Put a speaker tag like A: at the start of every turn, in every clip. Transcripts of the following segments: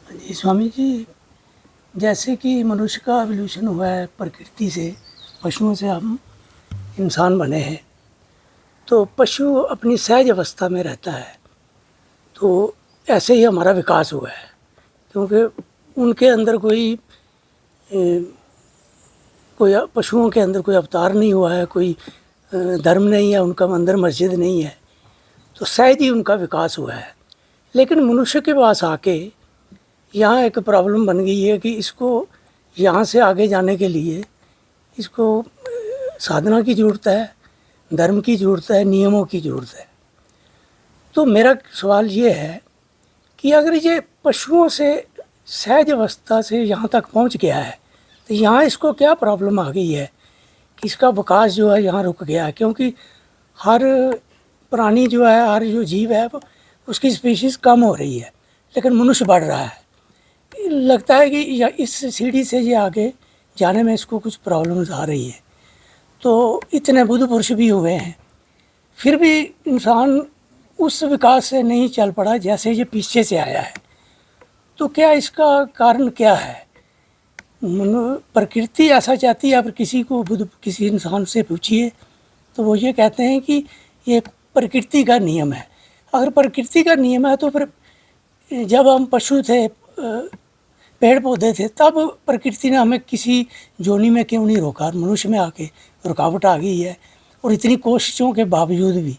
A: जी स्वामी जी, जैसे कि मनुष्य का एवोल्यूशन हुआ है प्रकृति से, पशुओं से हम इंसान बने हैं। तो पशु अपनी सहज अवस्था में रहता है, तो ऐसे ही हमारा विकास हुआ है। क्योंकि उनके अंदर कोई पशुओं के अंदर कोई अवतार नहीं हुआ है, कोई धर्म नहीं है, उनका अंदर मस्जिद नहीं है, तो सहज ही उनका विकास हुआ है। लेकिन मनुष्य के पास आके यहाँ एक प्रॉब्लम बन गई है कि इसको यहाँ से आगे जाने के लिए इसको साधना की ज़रूरत है, धर्म की ज़रूरत है, नियमों की ज़रूरत है। तो मेरा सवाल ये है कि अगर ये पशुओं से सहज अवस्था से यहाँ तक पहुँच गया है, तो यहाँ इसको क्या प्रॉब्लम आ गई है कि इसका विकास जो है यहाँ रुक गया है? क्योंकि हर प्राणी जो है, हर जो जीव है, उसकी स्पीशीज़ कम हो रही है, लेकिन मनुष्य बढ़ रहा है। लगता है कि इस सीढ़ी से ये आगे जाने में इसको कुछ प्रॉब्लम्स आ रही है। तो इतने बुद्ध पुरुष भी हुए हैं, फिर भी इंसान उस विकास से नहीं चल पड़ा जैसे ये पीछे से आया है। तो क्या इसका कारण क्या है? प्रकृति ऐसा चाहती है। अब किसी को बुद्ध किसी इंसान से पूछिए तो वो ये कहते हैं कि ये प्रकृति का नियम है। अगर प्रकृति का नियम है तो फिर जब हम पशु थे, पेड़ पौधे थे, तब प्रकृति ने हमें किसी जोनी में क्यों नहीं रोका? मनुष्य में आके रुकावट आ गई है। और इतनी कोशिशों के बावजूद भी,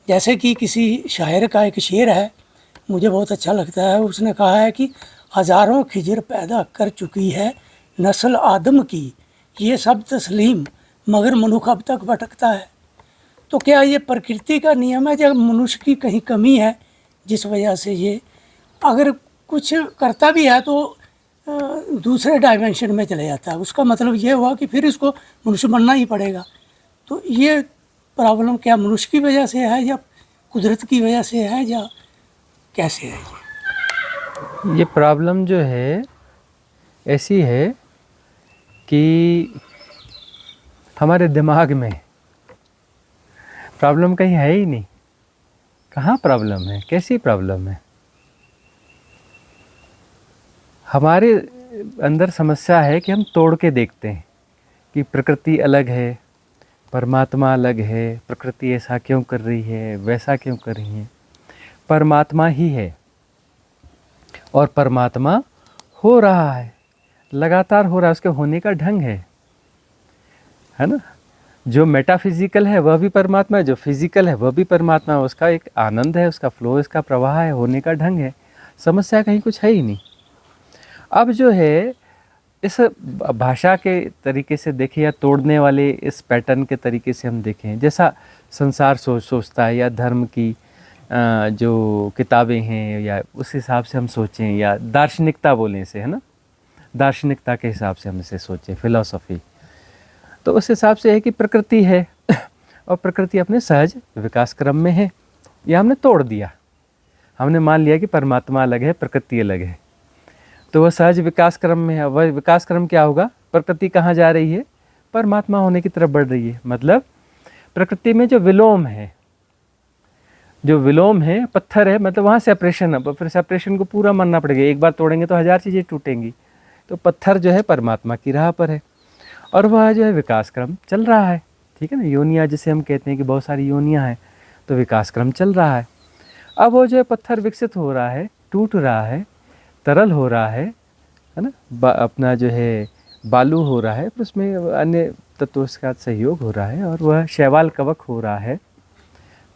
A: जैसे कि किसी शायर का एक शेर है, मुझे बहुत अच्छा लगता है। उसने कहा है कि हज़ारों खिजर पैदा कर चुकी है नस्ल आदम की, ये सब तस्लीम मगर मनुष्य अब तक भटकता है। तो क्या ये प्रकृति का नियम है, जब मनुष्य की कहीं कमी है जिस वजह से ये अगर कुछ करता भी है तो दूसरे डायमेंशन में चले जाता है? उसका मतलब ये हुआ कि फिर इसको मनुष्य बनना ही पड़ेगा। तो ये प्रॉब्लम क्या मनुष्य की वजह से है या कुदरत की वजह से है या कैसे है?
B: ये प्रॉब्लम जो है ऐसी है कि हमारे दिमाग में प्रॉब्लम कहीं है ही नहीं। कहाँ प्रॉब्लम है? कैसी प्रॉब्लम है? हमारे अंदर समस्या है कि हम तोड़ के देखते हैं कि प्रकृति अलग है, परमात्मा अलग है, प्रकृति ऐसा क्यों कर रही है, वैसा क्यों कर रही है। परमात्मा ही है और परमात्मा हो रहा है, लगातार हो रहा है, उसके होने का ढंग है ना। जो मेटाफिजिकल है वह भी परमात्मा है, जो फिजिकल है वह भी परमात्मा है। उसका एक आनंद है, उसका फ्लो, इसका प्रवाह है, होने का ढंग है। समस्या कहीं कुछ है ही नहीं। अब जो है इस भाषा के तरीके से देखें या तोड़ने वाले इस पैटर्न के तरीके से हम देखें, जैसा संसार सोचता है या धर्म की जो किताबें हैं या उस हिसाब से हम सोचें, या दार्शनिकता बोलें इसे, है ना, दार्शनिकता के हिसाब से हम इसे सोचें, फिलॉसफी, तो उस हिसाब से है कि प्रकृति है और प्रकृति अपने सहज विकास क्रम में है। यह हमने तोड़ दिया, हमने मान लिया कि परमात्मा अलग है, प्रकृति अलग है, तो वह सहज विकास क्रम में है। वह विकास क्रम क्या होगा? प्रकृति कहाँ जा रही है? परमात्मा होने की तरफ बढ़ रही है। मतलब प्रकृति में जो विलोम है, जो विलोम है, पत्थर है, मतलब वहाँ सेपरेशन है। फिर सेपरेशन को पूरा मानना पड़ेगा, एक बार तोड़ेंगे तो हजार चीज़ें टूटेंगी। तो पत्थर जो है परमात्मा की राह पर है और वह जो है विकास क्रम चल रहा है। ठीक है ना, योनियाँ जिसे हम कहते हैं कि बहुत सारी योनियाँ हैं, तो विकास क्रम चल रहा है। अब वो जो है पत्थर विकसित हो रहा है, टूट रहा है, तरल हो रहा है ना, अपना जो है बालू हो रहा है, फिर उसमें अन्य तत्वों का सहयोग हो रहा है और वह शैवाल कवक हो रहा है।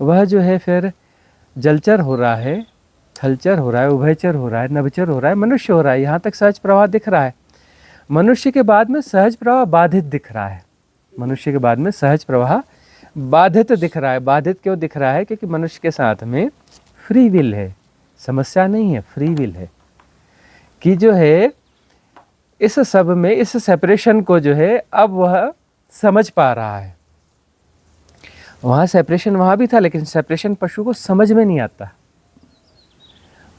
B: वह जो है फिर जलचर हो रहा है, थलचर हो रहा है, उभयचर हो रहा है, नभचर हो रहा है, मनुष्य हो रहा है। यहाँ तक सहज प्रवाह दिख रहा है। मनुष्य के बाद में सहज प्रवाह बाधित दिख रहा है। मनुष्य के बाद में सहज प्रवाह बाधित दिख रहा है। बाधित क्यों दिख रहा है? क्योंकि मनुष्य के साथ में फ्री विल है। समस्या नहीं है, फ्री विल है कि जो है इस सब में, इस सेपरेशन को जो है अब वह समझ पा रहा है। वहाँ सेपरेशन वहाँ भी था, लेकिन सेपरेशन पशु को समझ में नहीं आता,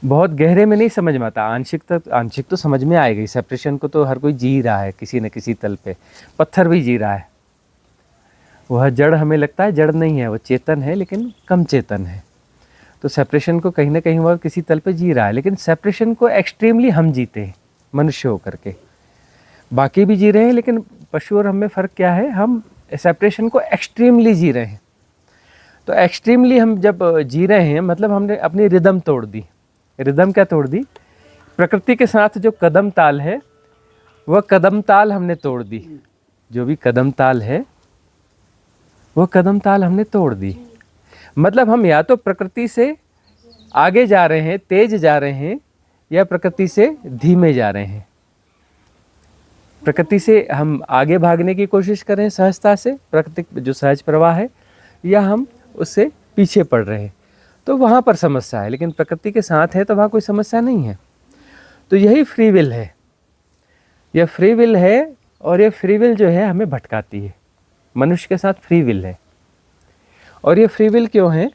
B: बहुत गहरे में नहीं समझ में आता। आंशिक तो समझ में आएगी। सेपरेशन को तो हर कोई जी रहा है किसी न किसी तल पे। पत्थर भी जी रहा है। वह जड़ हमें लगता है जड़ नहीं है, वो चेतन है, लेकिन कम चेतन है। तो सेपरेशन को कहीं ना कहीं वो किसी तल पे जी रहा है, लेकिन सेपरेशन को एक्सट्रीमली हम जीते हैं मनुष्य होकर के। बाकी भी जी रहे हैं, लेकिन पशु और हम में फ़र्क क्या है, हम सेपरेशन को एक्सट्रीमली जी रहे हैं। तो एक्सट्रीमली हम जब जी रहे हैं मतलब हमने अपनी रिदम तोड़ दी। रिदम क्या तोड़ दी? प्रकृति के साथ जो कदम ताल है वह कदम ताल हमने तोड़ दी। जो भी कदम ताल है वह कदम ताल हमने तोड़ दी। मतलब हम या तो प्रकृति से आगे जा रहे हैं, तेज जा रहे हैं, या प्रकृति से धीमे जा रहे हैं। प्रकृति से हम आगे भागने की कोशिश कर रहे हैं सहजता से, प्रकृति जो सहज प्रवाह है, या हम उससे पीछे पड़ रहे हैं, तो वहाँ पर समस्या है। लेकिन प्रकृति के साथ है तो वहाँ कोई समस्या नहीं है। तो यही फ्री विल है, यह फ्री विल है। और ये फ्री विल जो है हमें भटकाती है। मनुष्य के साथ फ्री विल है। और ये फ्री विल क्यों है?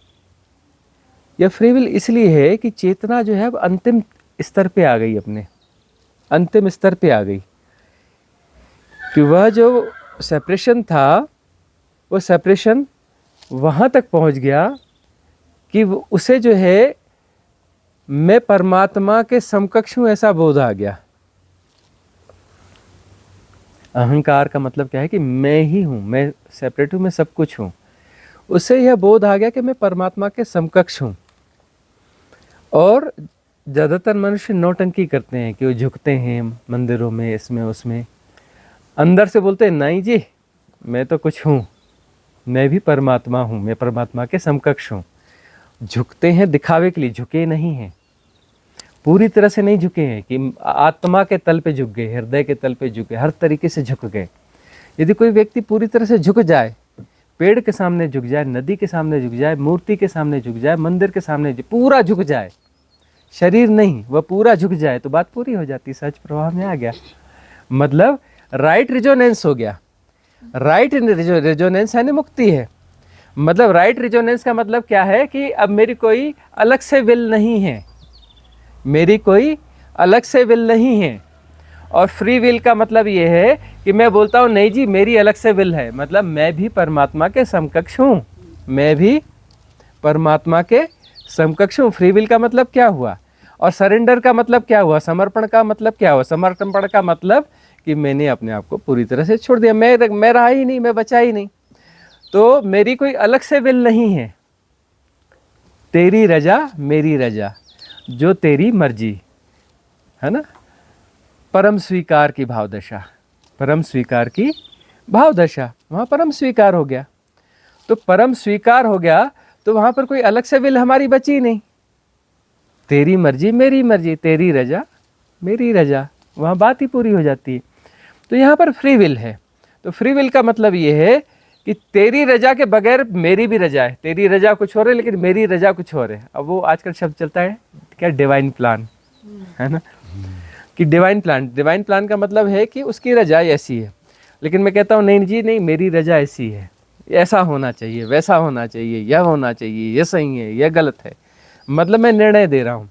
B: यह फ्री विल इसलिए है कि चेतना जो है अब अंतिम स्तर पे आ गई, अपने अंतिम स्तर पे आ गई। कि वह जो सेपरेशन था वो सेपरेशन वहाँ तक पहुँच गया कि उसे जो है मैं परमात्मा के समकक्ष हूँ ऐसा बोध आ गया। अहंकार का मतलब क्या है कि मैं ही हूँ, मैं सेपरेट हूँ, मैं सब कुछ हूँ। उससे यह बोध आ गया कि मैं परमात्मा के समकक्ष हूँ। और ज़्यादातर मनुष्य नौटंकी करते हैं कि वो झुकते हैं मंदिरों में, इसमें उसमें, अंदर से बोलते हैं नहीं जी मैं तो कुछ हूँ, मैं भी परमात्मा हूँ, मैं परमात्मा के समकक्ष हूँ। झुकते हैं दिखावे के लिए, झुके नहीं हैं, पूरी तरह से नहीं झुके हैं कि आत्मा के तल पे झुक गए, हृदय के तल पे झुके, हर तरीके से झुक गए। यदि कोई व्यक्ति पूरी तरह से झुक जाए, पेड़ के सामने झुक जाए, नदी के सामने झुक जाए, मूर्ति के सामने झुक जाए, मंदिर के सामने पूरा झुक जाए, शरीर नहीं वह पूरा झुक जाए, तो बात पूरी हो जाती, सच प्रवाह में आ गया। मतलब राइट रिजोनेंस हो गया। राइट रिजोनेंस यानी मुक्ति है। मतलब राइट रिजोनेंस का मतलब क्या है कि अब मेरी कोई अलग से विल नहीं है, मेरी कोई अलग से विल नहीं है। और फ्री विल का मतलब ये है कि मैं बोलता हूँ नहीं जी मेरी अलग से विल है, मतलब मैं भी परमात्मा के समकक्ष हूँ, मैं भी परमात्मा के समकक्ष हूँ। फ्री विल का मतलब क्या हुआ? और सरेंडर का मतलब क्या हुआ? समर्पण का मतलब क्या हुआ? समर्पण का मतलब कि मैंने अपने आप को पूरी तरह से छोड़ दिया, मैं रहा ही नहीं, मैं बचा ही नहीं। तो मेरी कोई अलग से विल नहीं है। तेरी रजा मेरी रजा, जो तेरी मर्जी है ना, परम स्वीकार की भाव दशा, परम स्वीकार की भाव दशा, वहाँ परम स्वीकार हो गया। तो परम स्वीकार हो गया तो वहाँ पर कोई अलग से विल हमारी बची नहीं। तेरी मर्जी मेरी मर्जी, तेरी रजा मेरी रजा, वहाँ बात ही पूरी हो जाती है। तो यहाँ पर फ्री विल है। तो फ्री विल का मतलब ये है कि तेरी रजा के बगैर मेरी भी रजा है। तेरी रजा कुछ और है लेकिन मेरी रजा कुछ और है। अब वो आजकल शब्द चलता है क्या, डिवाइन प्लान, है ना, कि डिवाइन प्लान। डिवाइन प्लान का मतलब है कि उसकी रजा ऐसी है, लेकिन मैं कहता हूँ नहीं जी नहीं, मेरी रजा ऐसी है, ऐसा होना चाहिए, वैसा होना चाहिए, यह होना चाहिए, यह सही है, यह गलत है। मतलब मैं निर्णय दे रहा हूँ,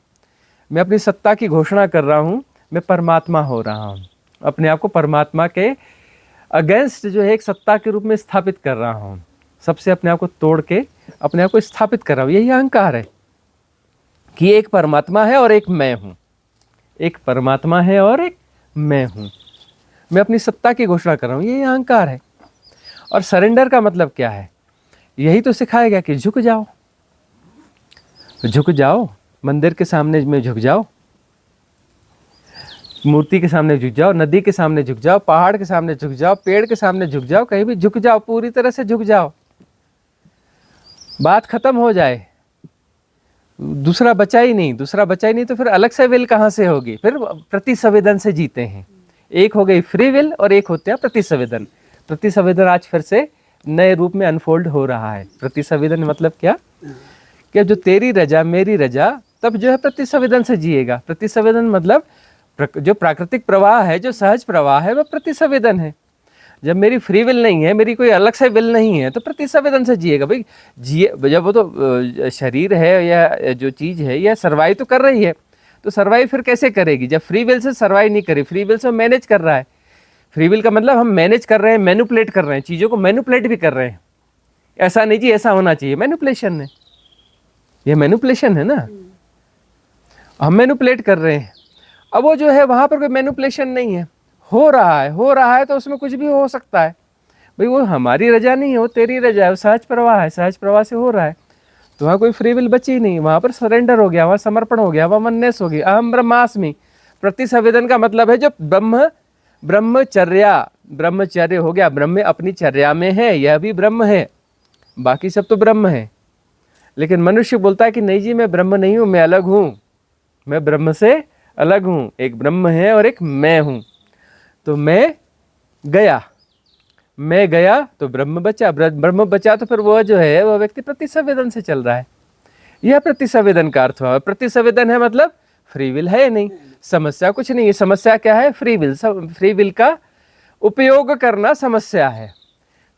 B: मैं अपनी सत्ता की घोषणा कर रहा हूँ, मैं परमात्मा हो रहा हूँ, अपने आप को परमात्मा के अगेंस्ट जो है एक सत्ता के रूप में स्थापित कर रहा हूँ, सबसे अपने आप को तोड़ के अपने आप को स्थापित कर रहा हूँ। यही अहंकार है कि एक परमात्मा है और एक मैं हूँ, एक परमात्मा है और एक मैं हूँ, मैं अपनी सत्ता की घोषणा कर रहा हूँ, यही अहंकार है। और सरेंडर का मतलब क्या है? यही तो सिखाया गया कि झुक जाओ, झुक जाओ, मंदिर के सामने में झुक जाओ, मूर्ति के सामने झुक जाओ, नदी के सामने झुक जाओ, पहाड़ के सामने झुक जाओ, पेड़ के सामने झुक जाओ, कहीं भी झुक जाओ, पूरी तरह से झुक जाओ, बात खत्म हो जाए। दूसरा बचा ही नहीं, दूसरा बचा ही नहीं तो फिर अलग से विल कहाँ से होगी? फिर प्रतिसंवेदन से जीते हैं। एक हो गई फ्री विल और एक होते हैं प्रतिसंवेदन। प्रतिसंवेदन आज फिर से नए रूप में अनफोल्ड हो रहा है। प्रतिसंवेदन मतलब क्या कि जो तेरी रजा मेरी रजा, तब जो है प्रतिसंवेदन से जिएगा। प्रतिसंवेदन मतलब जो प्राकृतिक प्रवाह है, जो सहज प्रवाह है, वह प्रतिसंवेदन है। जब मेरी फ्री विल नहीं है, मेरी कोई अलग से विल नहीं है, तो प्रतिसंवेदन से जिएगा भाई। जिए जब वो तो शरीर है या जो चीज़ है यह सर्वाइव तो कर रही है, तो सर्वाइव फिर कैसे करेगी जब फ्री विल से सर्वाइव नहीं करे? फ्री विल से मैनेज कर रहा है। फ्री विल का मतलब हम मैनेज कर रहे हैं, मैनिपुलेट कर रहे हैं, चीज़ों को मैनिपुलेट भी कर रहे हैं। ऐसा नहीं जी ऐसा होना चाहिए, मैनिपुलेशन है। ये मैनिपुलेशन है ना, हम मैनिपुलेट कर रहे हैं। अब वो जो है वहाँ पर कोई मैनिपुलेशन नहीं है, हो रहा है तो उसमें कुछ भी हो सकता है भाई, वो हमारी रजा नहीं है, वो तेरी रजा है, वो सहज प्रवाह है, सहज प्रवाह से हो रहा है। तो वहाँ कोई फ्री विल बची ही नहीं, वहाँ पर सरेंडर हो गया, वहाँ समर्पण हो गया, वहाँ वननेस होगी। अहम ब्रह्मास्मि, प्रतिसंवेदन का मतलब है जो ब्रह्मचर्य हो गया, ब्रह्म अपनी चर्या में है, यह भी ब्रह्म है, बाकी सब तो ब्रह्म है। लेकिन मनुष्य बोलता है कि नहीं जी मैं ब्रह्म नहीं हूँ, मैं अलग हूँ, मैं ब्रह्म से अलग हूँ, एक ब्रह्म है और एक मैं हूँ। तो मैं गया तो ब्रह्म बचा, ब्रह्म बचा तो फिर वह जो है वह व्यक्ति प्रतिसंवेदन से चल रहा है। यह प्रतिसंवेदन का अर्थ हुआ। प्रतिसंवेदन है मतलब फ्री विल है नहीं, समस्या कुछ नहीं है। समस्या क्या है? Free will. फ्री विल का उपयोग करना समस्या है,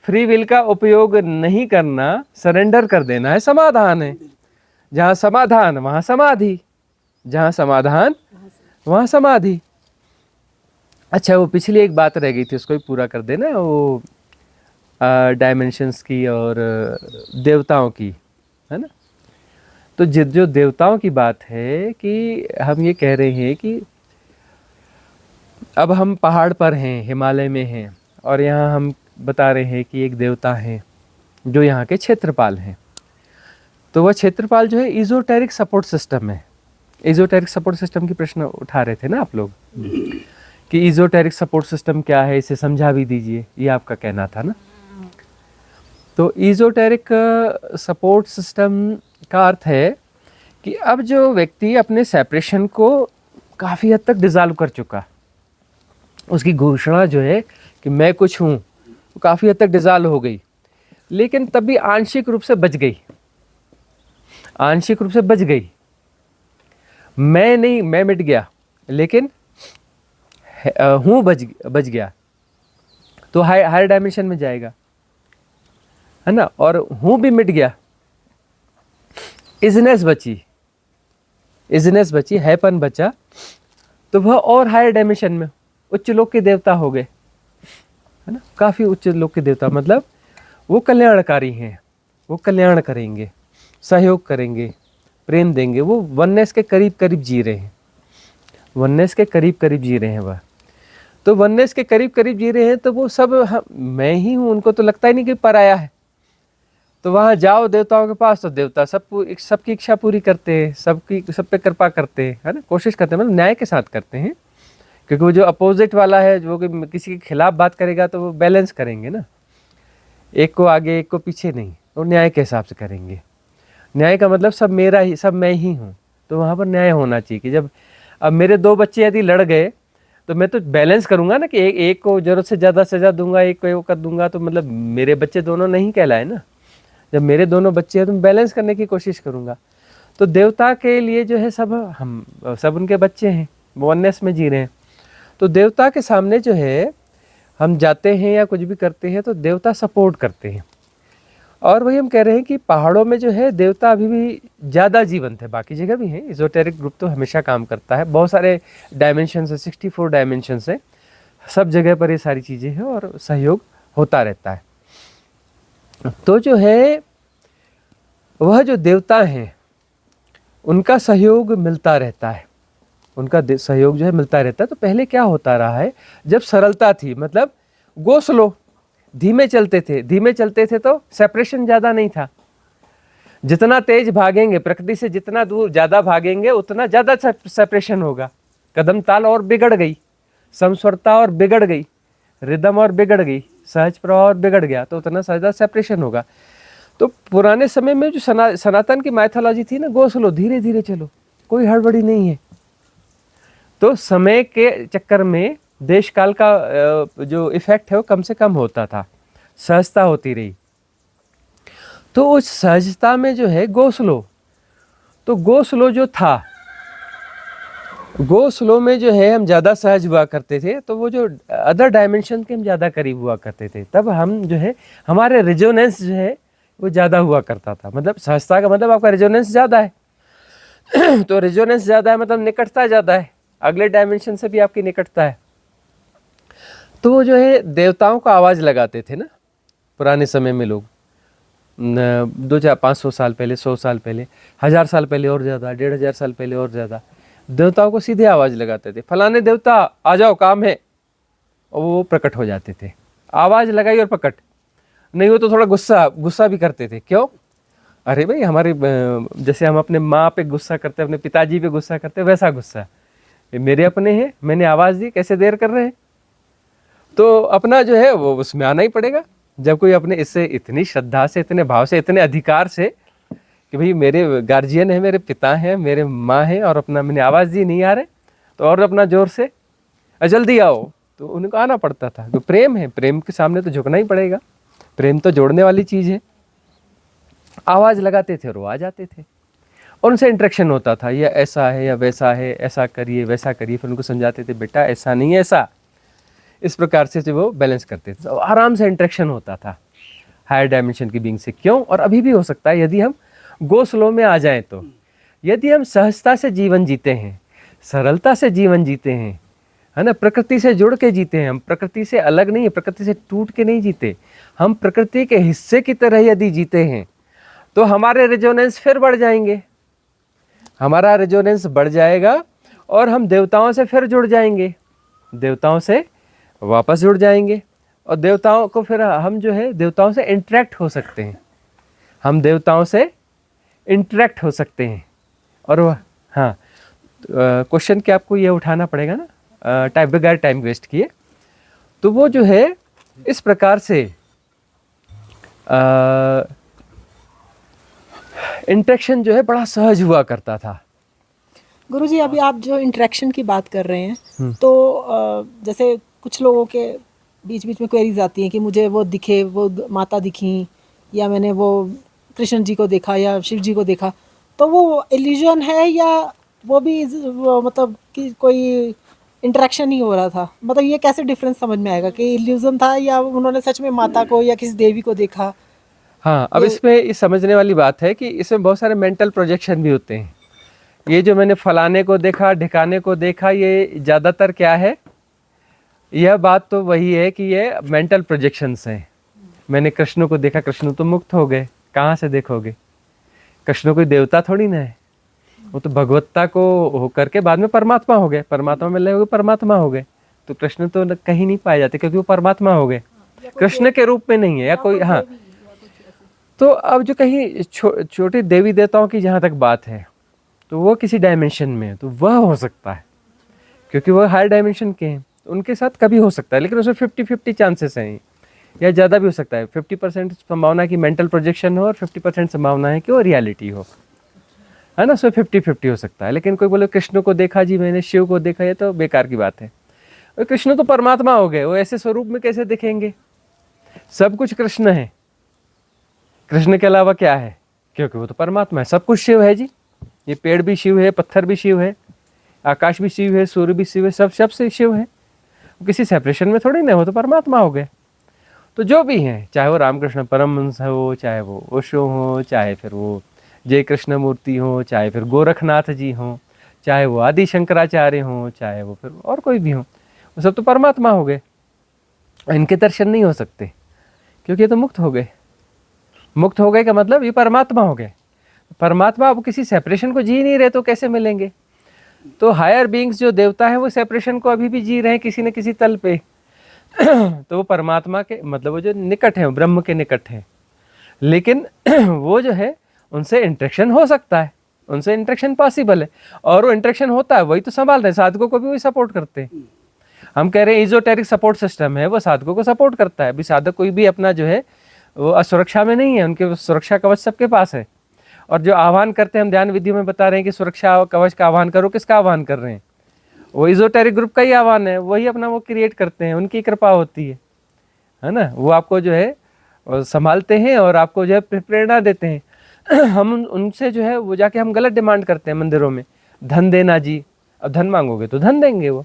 B: फ्री विल का उपयोग नहीं करना, सरेंडर कर देना है समाधान है। जहाँ समाधान वहाँ समाधि, जहाँ समाधान वहाँ समाधि। अच्छा, वो पिछली एक बात रह गई थी, उसको भी पूरा कर देना, वो डायमेंशंस की और देवताओं की, है ना। तो जो देवताओं की बात है कि हम ये कह रहे हैं कि अब हम पहाड़ पर हैं, हिमालय में हैं, और यहाँ हम बता रहे हैं कि एक देवता हैं जो यहाँ के क्षेत्रपाल हैं। तो वह क्षेत्रपाल जो है इजोटेरिक सपोर्ट सिस्टम है। इजोटेरिक सपोर्ट सिस्टम की प्रश्न उठा रहे थे ना आप लोग कि इजोटेरिक सपोर्ट सिस्टम क्या है, इसे समझा भी दीजिए, ये आपका कहना था ना। तो इजोटेरिक सपोर्ट सिस्टम का अर्थ है कि अब जो व्यक्ति अपने सेपरेशन को काफ़ी हद तक डिज़ॉल्व कर चुका, उसकी घोषणा जो है कि मैं कुछ हूँ, वो काफ़ी हद तक डिज़ॉल्व हो गई, लेकिन तब भी आंशिक रूप से बच गई, आंशिक रूप से बच गई। मैं नहीं, मैं मिट गया, लेकिन हूँ बच गया, तो हायर डायमेंशन में जाएगा, है ना। और हूँ भी मिट गया, इजनेस बची, हैपन बचा, तो वह और हायर डायमेंशन में उच्च लोक के देवता हो गए, है ना। काफ़ी उच्च लोक के देवता, मतलब वो कल्याणकारी हैं, वो कल्याण करेंगे, सहयोग करेंगे, प्रेम देंगे, वो वननेस के करीब करीब जी रहे हैं, वननेस के करीब करीब जी रहे हैं वह। तो वननेस के करीब करीब जी रहे हैं, तो वो सब मैं ही हूँ, उनको तो लगता ही नहीं कि पराया है। तो वहाँ जाओ देवताओं के पास, तो देवता सबकी इच्छा पूरी करते हैं, सब पे कृपा करते हैं, है ना, कोशिश करते हैं, मतलब न्याय के साथ करते हैं। क्योंकि वो जो अपोजिट वाला है, जो कि किसी के खिलाफ बात करेगा, तो वो बैलेंस करेंगे ना, एक को आगे एक को पीछे नहीं, वो न्याय के हिसाब से करेंगे। न्याय का मतलब सब मेरा ही, सब मैं ही हूँ, तो वहाँ पर न्याय होना चाहिए कि जब अब मेरे दो बच्चे यदि लड़ गए, तो मैं तो बैलेंस करूँगा ना कि एक को ज़रूरत से ज़्यादा सज़ा दूंगा, एक को कर दूंगा, तो मतलब मेरे बच्चे दोनों नहीं कहलाए ना। जब मेरे दोनों बच्चे हैं तो मैं बैलेंस करने की कोशिश करूँगा। तो देवता के लिए जो है हम सब उनके बच्चे हैं, वननेस में जी रहे हैं। तो देवता के सामने जो है हम जाते हैं या कुछ भी करते हैं, तो देवता सपोर्ट करते हैं। और वही हम कह रहे हैं कि पहाड़ों में जो है देवता अभी भी ज़्यादा जीवंत है, बाकी जगह भी है। इजोटेरिक ग्रुप तो हमेशा काम करता है, बहुत सारे डायमेंशन है, 64 डायमेंशन है, सब जगह पर ये सारी चीज़ें हैं और सहयोग होता रहता है। तो जो है वह जो देवता हैं उनका सहयोग मिलता रहता है, उनका सहयोग जो है मिलता रहता है। तो पहले क्या होता रहा है, जब सरलता थी, मतलब गो स्लो, धीमे चलते थे तो सेपरेशन ज़्यादा नहीं था। जितना तेज भागेंगे, प्रकृति से जितना दूर ज़्यादा भागेंगे, उतना ज़्यादा सेपरेशन होगा। कदम ताल और बिगड़ गई, समस्वरता और बिगड़ गई, रिदम और बिगड़ गई, सहज प्रवाह और बिगड़ गया, तो उतना ज़्यादा सेपरेशन होगा। तो पुराने समय में जो सनातन की माइथोलॉजी थी ना, गो स्लो, धीरे धीरे चलो, कोई हड़बड़ी नहीं है। तो समय के चक्कर में देश काल का जो इफेक्ट है वो कम से कम होता था, सहजता होती रही। तो उस सहजता में जो है गो स्लो, तो गो स्लो जो था, गो स्लो में जो है हम ज़्यादा सहज हुआ करते थे, तो वो जो अदर डायमेंशन के हम ज़्यादा करीब हुआ करते थे, तब हम जो है हमारे रेजोनेंस जो है वो ज़्यादा हुआ करता था। मतलब सहजता का मतलब आपका रेजोनेंस ज़्यादा है तो रेजोनेंस ज़्यादा है मतलब निकटता ज़्यादा है, अगले डायमेंशन से भी आपकी निकटता है। तो वो जो है देवताओं को आवाज़ लगाते थे ना पुराने समय में लोग, 500 साल पहले, 100 साल पहले, 1000 साल पहले और ज़्यादा, 1500 साल पहले और ज़्यादा, देवताओं को सीधे आवाज़ लगाते थे, फलाने देवता आ जाओ, काम है, और वो प्रकट हो जाते थे। आवाज़ लगाई और प्रकट। नहीं हो तो थोड़ा गुस्सा भी करते थे। क्यों? अरे भाई, हमारे जैसे हम अपने माँ पे गुस्सा करते हैं, अपने पिताजी पे गुस्सा करते हैं, वैसा गुस्सा। ये मेरे अपने हैं, मैंने आवाज़ दी, कैसे देर कर रहे हैं? तो अपना जो है वो उसमें आना ही पड़ेगा। जब कोई अपने इससे इतनी श्रद्धा से, इतने भाव से, इतने अधिकार से कि भाई मेरे गार्जियन है, मेरे पिता हैं, मेरे माँ हैं, और अपना मैंने आवाज़ दी, नहीं आ रहे, तो और अपना जोर से जल्दी आओ, तो उनको आना पड़ता था। तो प्रेम है, प्रेम के सामने तो झुकना ही पड़ेगा। प्रेम तो जोड़ने वाली चीज़ है। आवाज़ लगाते थे और वो आ जाते थे, और उनसे इंटरेक्शन होता था, यह ऐसा है या वैसा है, ऐसा करिए वैसा करिए। फिर उनको समझाते थे, बेटा ऐसा नहीं है, ऐसा, इस प्रकार से जो वो बैलेंस करते थे। तो आराम से इंटरेक्शन होता था हायर डायमेंशन की बीइंग से। क्यों? और अभी भी हो सकता है यदि हम गो स्लो में आ जाएं तो। यदि हम सहजता से जीवन जीते हैं, सरलता से जीवन जीते हैं, है ना, प्रकृति से जुड़ के जीते हैं, हम प्रकृति से अलग नहीं है, प्रकृति से टूट के नहीं जीते, हम प्रकृति के हिस्से की तरह यदि जीते हैं, तो हमारे रेजोनेंस फिर बढ़ जाएंगे, हमारा रेजोनेंस बढ़ जाएगा, और हम देवताओं से फिर जुड़ जाएंगे, देवताओं से वापस जुड़ जाएंगे, और देवताओं को फिर हम जो है देवताओं से इंटरेक्ट हो सकते हैं, हम देवताओं से इंटरेक्ट हो सकते हैं। और वह हाँ, क्वेश्चन क्या आपको ये उठाना पड़ेगा ना, टाइम बगैर टाइम वेस्ट किए। तो वो जो है इस प्रकार से इंटरेक्शन जो है बड़ा सहज हुआ करता था।
C: गुरुजी, अभी आप जो इंटरेक्शन की बात कर रहे हैं, तो जैसे कुछ लोगों के बीच बीच में क्वेरीज आती हैं कि मुझे वो दिखे, वो माता दिखी, या मैंने वो कृष्ण जी को देखा या शिव जी को देखा, तो वो इल्यूजन है या वो भी वो मतलब कि कोई इंटरेक्शन ही हो रहा था? मतलब ये कैसे डिफरेंस समझ में आएगा कि इल्यूजन था या उन्होंने सच में माता को या किसी देवी को देखा?
B: हाँ, अब इसमें इस समझने वाली बात है कि इसमें बहुत सारे मेंटल प्रोजेक्शन भी होते हैं। ये जो मैंने फलाने को देखा, ढिकाने को देखा, ये ज़्यादातर क्या है, यह बात तो वही है कि ये मेंटल प्रोजेक्शंस हैं। मैंने कृष्ण को देखा, कृष्ण तो मुक्त हो गए, कहाँ से देखोगे? कृष्ण कोई देवता थोड़ी ना है, वो तो भगवत्ता को होकर के बाद में परमात्मा हो गए, परमात्मा में लगे हुए परमात्मा हो गए। तो कृष्ण तो कहीं नहीं पाए जाते, क्योंकि वो परमात्मा हो गए, कृष्ण के रूप में नहीं है, या कोई हाँ। तो अब जो कहीं छोटे देवी देवताओं की जहाँ तक बात है, तो वो किसी डायमेंशन में है, तो वह हो सकता है, क्योंकि वह हायर डायमेंशन के हैं, उनके साथ कभी हो सकता है। लेकिन उसमें 50-50 चांसेस हैं, या ज़्यादा भी हो सकता है। 50% संभावना की मेंटल प्रोजेक्शन हो, और 50% संभावना है कि वो रियलिटी हो, है ना। उसमें 50-50 हो सकता है। लेकिन कोई बोले कृष्ण को देखा जी मैंने, शिव को देखा, ये तो बेकार की बात है। और कृष्ण तो परमात्मा हो गए, वो ऐसे स्वरूप में कैसे दिखेंगे? सब कुछ कृष्ण है, कृष्ण के अलावा क्या है? क्योंकि वो तो परमात्मा है, सब कुछ शिव है जी। ये पेड़ भी शिव है, पत्थर भी शिव है, आकाश भी शिव है, सूर्य भी शिव है, सब से शिव है। किसी सेपरेशन में थोड़ी ना, वो तो परमात्मा हो गए। तो जो भी हैं, चाहे वो रामकृष्ण परमहंस हो, चाहे वो ओशो हो, चाहे फिर वो जय कृष्ण मूर्ति हो, चाहे फिर गोरखनाथ जी हो, चाहे वो आदि शंकराचार्य हो, चाहे वो फिर और कोई भी हो, वो सब तो परमात्मा हो गए। इनके दर्शन नहीं हो सकते, क्योंकि ये तो मुक्त हो गए। मुक्त हो गए का मतलब ये परमात्मा हो गए। परमात्मा अब किसी सेपरेशन को जी नहीं रहे, तो कैसे मिलेंगे? तो हायर बीइंग्स जो देवता है, वो सेपरेशन को अभी भी जी रहे हैं किसी न किसी तल पे। तो वो परमात्मा के मतलब वो जो निकट है, ब्रह्म के निकट है। लेकिन वो जो है उनसे इंटरेक्शन हो सकता है, उनसे इंटरेक्शन पॉसिबल है, और वो इंटरेक्शन होता है, वही तो संभाल रहे हैं। साधकों को भी वही सपोर्ट करते हैं। हम कह रहे हैं इजोटेरिक सपोर्ट सिस्टम है, वो साधकों को सपोर्ट करता है। अभी साधक कोई भी अपना जो है वो असुरक्षा में नहीं है, उनके सुरक्षा कवच सबके पास है। और जो आह्वान करते हैं, हम ध्यान विधियों में बता रहे हैं कि सुरक्षा कवच का आह्वान करो, किसका आह्वान कर रहे हैं? वो इजोटेरिक ग्रुप का ही आह्वान है, वही अपना वो क्रिएट करते हैं, उनकी कृपा होती है ना। वो आपको जो है संभालते हैं और आपको जो है प्रेरणा देते हैं। हम उनसे जो है वो जाके हम गलत डिमांड करते हैं मंदिरों में, धन देना जी। अब धन मांगोगे तो धन देंगे वो,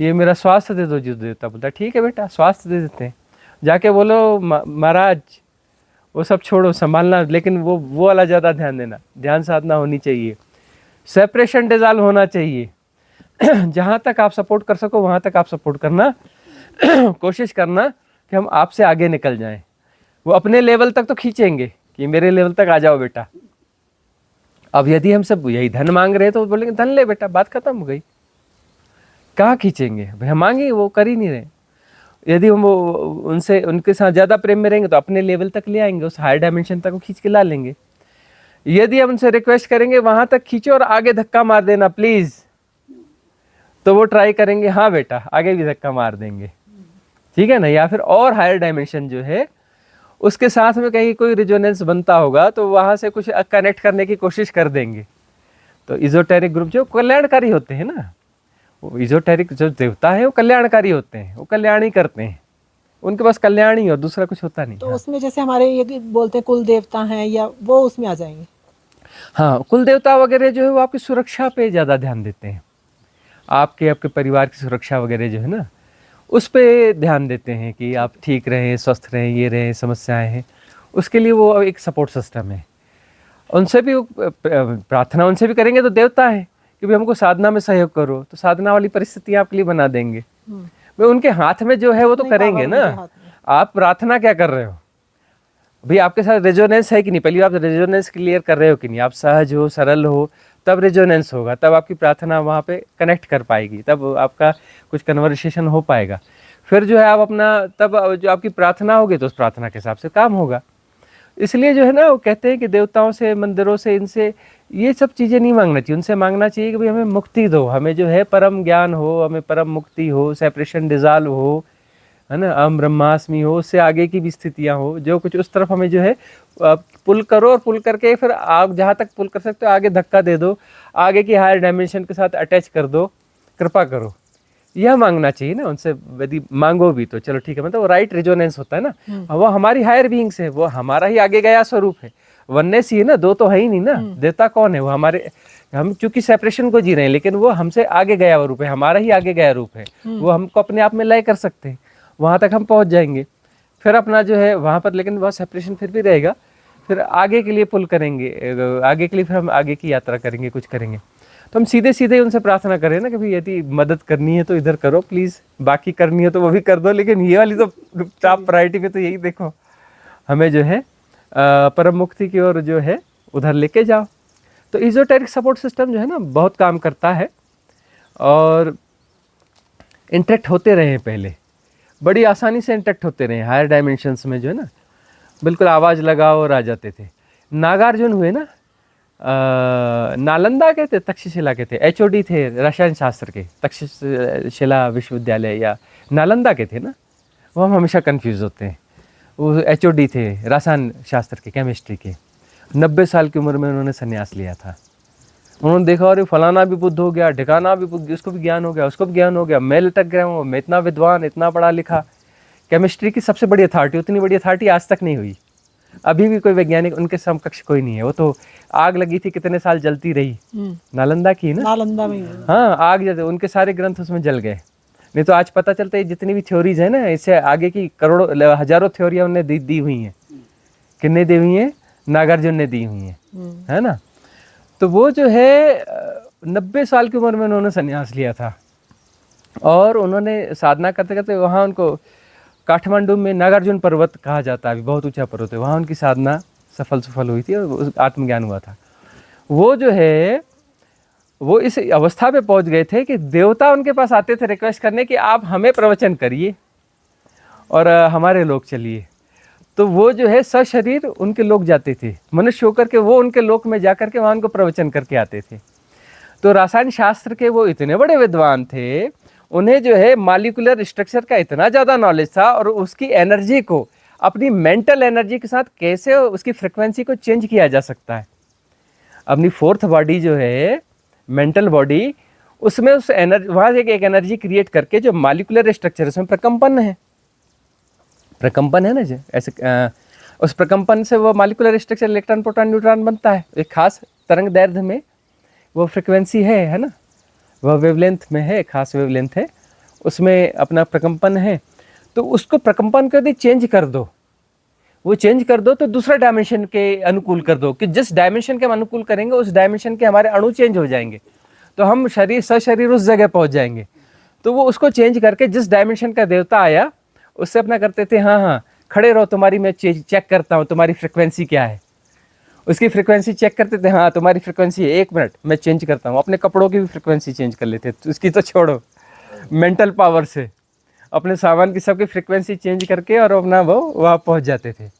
B: ये मेरा स्वास्थ्य दे दो जी। देवता बोलता ठीक है बेटा, स्वास्थ्य दे देते हैं। जाके बोलो महाराज वो सब छोड़ो, संभालना, लेकिन वो वाला ज़्यादा ध्यान देना, ध्यान साधना होनी चाहिए, सेपरेशन डिजॉल्व होना चाहिए। जहाँ तक आप सपोर्ट कर सको वहाँ तक आप सपोर्ट करना, कोशिश करना कि हम आपसे आगे निकल जाएं। वो अपने लेवल तक तो खींचेंगे कि मेरे लेवल तक आ जाओ बेटा। अब यदि हम सब यही धन मांग रहे हैं तो बोलेंगे धन ले बेटा, बात खत्म हो गई। कहाँ खींचेंगे भाई, हम मांगे वो कर ही नहीं रहे। यदि हम वो उनसे उनके साथ ज़्यादा प्रेम में रहेंगे तो अपने लेवल तक ले आएंगे, उस हायर डायमेंशन तक वो खींच के ला लेंगे। यदि हम उनसे रिक्वेस्ट करेंगे वहां तक खींचो और आगे धक्का मार देना प्लीज, तो वो ट्राई करेंगे हाँ बेटा, आगे भी धक्का मार देंगे, ठीक है ना। या फिर और हायर डायमेंशन जो है उसके साथ में कहीं कोई रिजोनेंस बनता होगा तो वहां से कुछ कनेक्ट करने की कोशिश कर देंगे। तो इजोटेरिक ग्रुप जो कल्याणकारी होते हैं ना, वो इजोटेरिक जो देवता है वो कल्याणकारी होते हैं, वो कल्याण ही करते हैं, उनके पास कल्याण ही और दूसरा कुछ होता नहीं।
C: तो उसमें जैसे हमारे ये बोलते हैं कुल देवता हैं या वो उसमें आ जाएंगे।
B: हाँ, कुल देवता वगैरह जो है वो आपकी सुरक्षा पे ज़्यादा ध्यान देते हैं, आपके परिवार की सुरक्षा वगैरह जो है ना उस पे ध्यान देते हैं कि आप ठीक रहें, स्वस्थ रहें, ये रहें, समस्याएं हैं, उसके लिए वो एक सपोर्ट सिस्टम है। उनसे भी प्रार्थना उनसे भी करेंगे तो देवता है कि भाई हमको साधना में सहयोग करो, तो साधना वाली परिस्थितियाँ आपके लिए बना देंगे। भाई उनके हाथ में जो है वो तो करेंगे ना। आप प्रार्थना क्या कर रहे हो भाई, आपके साथ रेजोनेंस है कि नहीं, पहले आप रेजोनेंस क्लियर कर रहे हो कि नहीं, आप सहज हो, सरल हो, तब रेजोनेंस होगा, तब आपकी प्रार्थना वहाँ पे कनेक्ट कर पाएगी, तब आपका कुछ कन्वर्सेशन हो पाएगा। फिर जो है आप अपना तब जो आपकी प्रार्थना होगी तो उस प्रार्थना के हिसाब से काम होगा। इसलिए जो है ना वो कहते हैं कि देवताओं से, मंदिरों से, इनसे ये सब चीज़ें नहीं मांगना चाहिए। उनसे मांगना चाहिए कि भाई हमें मुक्ति दो, हमें जो है परम ज्ञान हो, हमें परम मुक्ति हो, सेपरेशन डिजॉल्व हो, है ना, अहम ब्रह्मास्मि हो, उससे आगे की भी स्थितियाँ हो, जो कुछ उस तरफ हमें जो है पुल करो, और पुल करके फिर आप जहाँ तक पुल कर सकते हो आगे धक्का दे दो, आगे की हायर डायमेंशन के साथ अटैच कर दो, कृपा करो, यह मांगना चाहिए ना उनसे। यदि मांगो भी तो चलो ठीक है, मतलब वो राइट रेजोनेंस होता है ना, वो हमारी हायर बीइंग्स है, वो हमारा ही आगे गया स्वरूप है, वननेस ही है ना, दो तो है ही नहीं ना। देवता कौन है, वो हमारे, हम चूंकि सेपरेशन को जी रहे हैं लेकिन वो हमसे आगे गया हुआ रूप है, हमारा ही आगे गया रूप है, वो हमको अपने आप में लय कर सकते हैं, वहाँ तक हम पहुँच जाएंगे। फिर अपना जो है वहाँ पर, लेकिन वह सेपरेशन फिर भी रहेगा, फिर आगे के लिए पुल करेंगे, आगे के लिए फिर हम आगे की यात्रा करेंगे, कुछ करेंगे। तो हम सीधे सीधे उनसे प्रार्थना करें ना कि भाई यदि मदद करनी है तो इधर करो प्लीज़, बाकी करनी है तो वो भी कर दो, लेकिन ये वाली तो टॉप प्रायोरिटी में तो यही देखो, हमें जो है परम मुक्ति की ओर जो है उधर लेके जाओ। तो इजोटेरिक सपोर्ट सिस्टम जो है ना बहुत काम करता है, और इंटरेक्ट होते रहे, पहले बड़ी आसानी से इंटरेक्ट होते रहे हायर डायमेंशंस में जो है ना, बिल्कुल आवाज़ लगाओ और आ जाते थे। नागार्जुन हुए ना, नालंदा के थे, तक्षशिला के थे, HOD थे रसायन शास्त्र के, तक्षशिला विश्वविद्यालय या नालंदा के थे ना, वो हम हमेशा कंफ्यूज होते हैं। वो HOD थे रसायन शास्त्र के, केमिस्ट्री के, 90 साल की उम्र में उन्होंने संन्यास लिया था। उन्होंने देखा और फलाना भी बुद्ध हो गया, ढिकाना भी बुद्ध, उसको भी ज्ञान हो गया, उसको भी ज्ञान हो गया, मैं लटक गया हूँ, मैं इतना विद्वान, इतना पढ़ा लिखा, केमिस्ट्री की सबसे बड़ी अथॉरिटी, उतनी बड़ी अथॉरिटी आज तक नहीं हुई, अभी भी कोई वैज्ञानिक उनके समकक्ष कोई नहीं है। वो तो आग लगी थी, कितने साल जलती रही, नालंदा की ना,
C: नालंदा में।
B: हाँ, आग जलते, उनके सारे ग्रंथ उसमें जल गए। नहीं तो आज पता चलता है जितनी भी थ्योरीज है ना, इससे आगे की करोड़ों हजारों थ्योरियाँ उन्होंने दी हुई हैं। कितने दी हुई हैं? नागार्जुन ने दी हुई हैं, है ना। तो वो जो है 90 साल की उम्र में उन्होंने संन्यास लिया था, और उन्होंने साधना करते करते वहाँ, उनको काठमांडू में नागार्जुन पर्वत कहा जाता है, अभी बहुत ऊंचा पर्वत है, वहाँ उनकी साधना सफल हुई थी और आत्मज्ञान हुआ था। वो जो है वो इस अवस्था पे पहुंच गए थे कि देवता उनके पास आते थे रिक्वेस्ट करने कि आप हमें प्रवचन करिए और हमारे लोक चलिए। तो वो जो है सशरीर उनके लोक जाते थे, मनुष्य होकर के वो उनके लोक में जाकर के वहाँ उनको प्रवचन करके आते थे। तो रसायन शास्त्र के वो इतने बड़े विद्वान थे, उन्हें जो है मॉलिक्यूलर स्ट्रक्चर का इतना ज़्यादा नॉलेज था, और उसकी एनर्जी को अपनी मेंटल एनर्जी के साथ कैसे उसकी फ्रिक्वेंसी को चेंज किया जा सकता है। अपनी फोर्थ बॉडी जो है, मेंटल बॉडी, उसमें उस एनर्जी, वहाँ से एक एनर्जी क्रिएट करके जो मॉलिक्यूलर स्ट्रक्चर, उसमें प्रकम्पन है ना जो ऐसे, उस प्रकम्पन से वो molecular structure electron, proton, neutron बनता है। एक खास तरंग दैर्ध्य में वो फ्रिक्वेंसी है ना, वह वेवलेंथ में है, खास वेवलेंथ है, उसमें अपना प्रकम्पन है। तो उसको प्रकम्पन को यदि चेंज कर दो, वो चेंज कर दो तो दूसरा डायमेंशन के अनुकूल कर दो, कि जिस डायमेंशन के हम अनुकूल करेंगे उस डायमेंशन के हमारे अणु चेंज हो जाएंगे, तो हम सशरीर उस जगह पहुंच जाएंगे। तो वो उसको चेंज करके जिस डायमेंशन का देवता आया उससे अपना करते थे, हाँ खड़े रहो, तुम्हारी मैं चेक करता हूँ तुम्हारी फ्रिक्वेंसी क्या है। उसकी फ्रिक्वेंसी चेक करते थे, हाँ तुम्हारी फ्रिक्वेंसी है, 1 मिनट मैं चेंज करता हूँ। अपने कपड़ों की भी फ्रिक्वेंसी चेंज कर लेते, तो उसकी तो छोड़ो, मेंटल पावर से अपने सामान की सबकी फ्रिक्वेंसी चेंज करके और अपना वो वहाँ पहुँच जाते थे।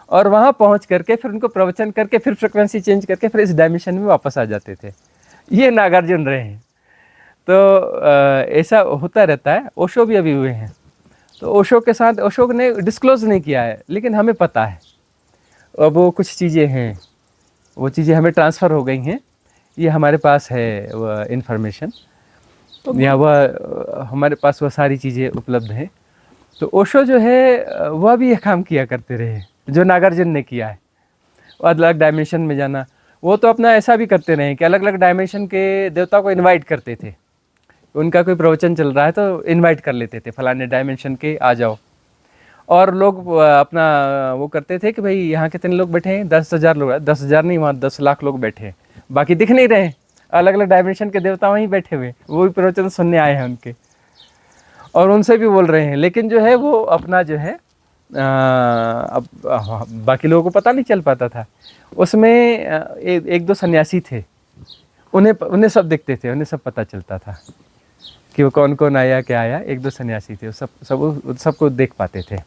B: और वहाँ पहुँच करके फिर उनको प्रवचन करके फिर फ्रिक्वेंसी चेंज करके फिर इस डायमेंशन में वापस आ जाते थे। ये नागार्जुन रहे हैं। तो ऐसा होता रहता है। ओशो भी अभी हुए हैं, तो ओशो के साथ ओशो ने डिस्क्लोज नहीं किया है, लेकिन हमें पता है। अब वो कुछ चीज़ें हैं, वो चीज़ें हमें ट्रांसफ़र हो गई हैं, ये हमारे पास है वह इन्फॉर्मेशन, या वह हमारे पास वह सारी चीज़ें उपलब्ध हैं। तो ओशो जो है वह भी ये काम किया करते रहे जो नागार्जुन ने किया है, अलग अलग डायमेंशन में जाना। वो तो अपना ऐसा भी करते रहे कि अलग अलग डायमेंशन के देवता को इनवाइट करते थे। उनका कोई प्रवचन चल रहा है तो इनवाइट कर लेते थे, फलाने डायमेंशन के आ जाओ। और लोग अपना वो करते थे कि भाई यहाँ कितने लोग बैठे हैं, 10,000 लोग, 10,000 नहीं, वहाँ 10 लाख लोग बैठे हैं, बाकी दिख नहीं रहे, अलग अलग डायमेंशन के देवता वहीं बैठे हुए, वो भी प्रवचन सुनने आए हैं उनके, और उनसे भी बोल रहे हैं। लेकिन जो है वो अपना जो है अब बाकी लोगों को पता नहीं चल पाता था। उसमें एक दो सन्यासी थे, उन्हें सब दिखते थे, उन्हें सब पता चलता था कि वो कौन कौन आया क्या आया। एक दो सन्यासी थे, सबको देख पाते थे।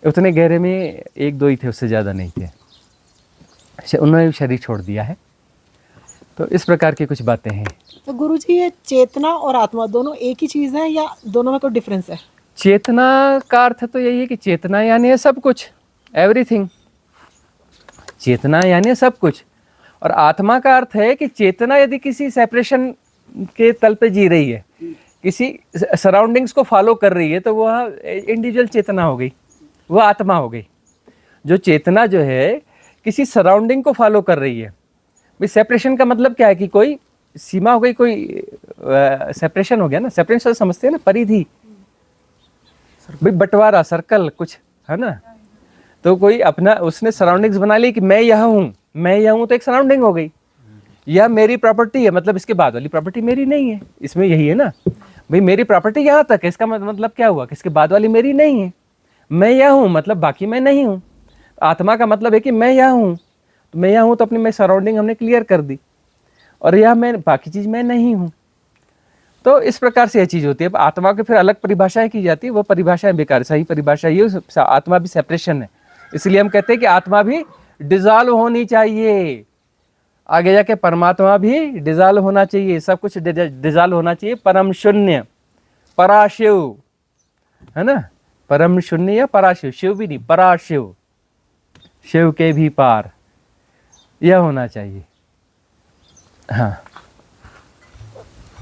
B: उतने गहरे में एक दो ही थे, उससे ज़्यादा नहीं थे। उन्होंने भी शरीर छोड़ दिया है। तो इस प्रकार की कुछ बातें हैं।
C: तो गुरुजी, ये चेतना और आत्मा दोनों एक ही चीज़ है या दोनों में कोई डिफरेंस है?
B: चेतना का अर्थ तो यही है कि चेतना यानी है सब कुछ, एवरीथिंग। चेतना यानी सब कुछ। और आत्मा का अर्थ है कि चेतना यदि किसी सेपरेशन के तल पे जी रही है, किसी सराउंडिंग्स को फॉलो कर रही है, तो वह इंडिविजुअल चेतना हो गई, वह आत्मा हो गई। जो चेतना जो है किसी सराउंडिंग को फॉलो कर रही है। भाई सेपरेशन का मतलब क्या है कि कोई सीमा हो गई, कोई सेपरेशन हो गया ना। सेपरेशन समझते हैं ना, परिधि, भाई बंटवारा, सर्कल कुछ है ना। तो कोई अपना उसने सराउंडिंग्स बना ली कि मैं यह हूँ, मैं यह हूँ, तो एक सराउंडिंग हो गई। यह मेरी प्रॉपर्टी है, मतलब इसके बाद वाली प्रॉपर्टी मेरी नहीं है। इसमें यही है ना, भाई मेरी प्रॉपर्टी यहाँ तक है, इसका मतलब क्या हुआ कि इसके बाद वाली मेरी नहीं है। मैं यह हूँ मतलब बाकी मैं नहीं हूँ। आत्मा का मतलब है कि मैं यह हूँ, तो मैं यह हूँ तो अपनी मैं सराउंडिंग हमने क्लियर कर दी, और यह मैं बाकी चीज़ मैं नहीं हूँ। तो इस प्रकार से यह चीज़ होती है। अब आत्मा की फिर अलग परिभाषाएं की जाती है, वो परिभाषाएं बेकार। सही परिभाषा ये, आत्मा भी सेपरेशन है। इसलिए हम कहते हैं कि आत्मा भी डिजॉल्व होनी चाहिए, आगे जाके परमात्मा भी डिजॉल्व होना चाहिए, सब कुछ डिजॉल्व होना चाहिए। परम शून्य, पराशिव है ना, परम शून्य या पराशिव, शिव भी नहीं, पराशिव, शिव के भी पार, यह होना चाहिए। हाँ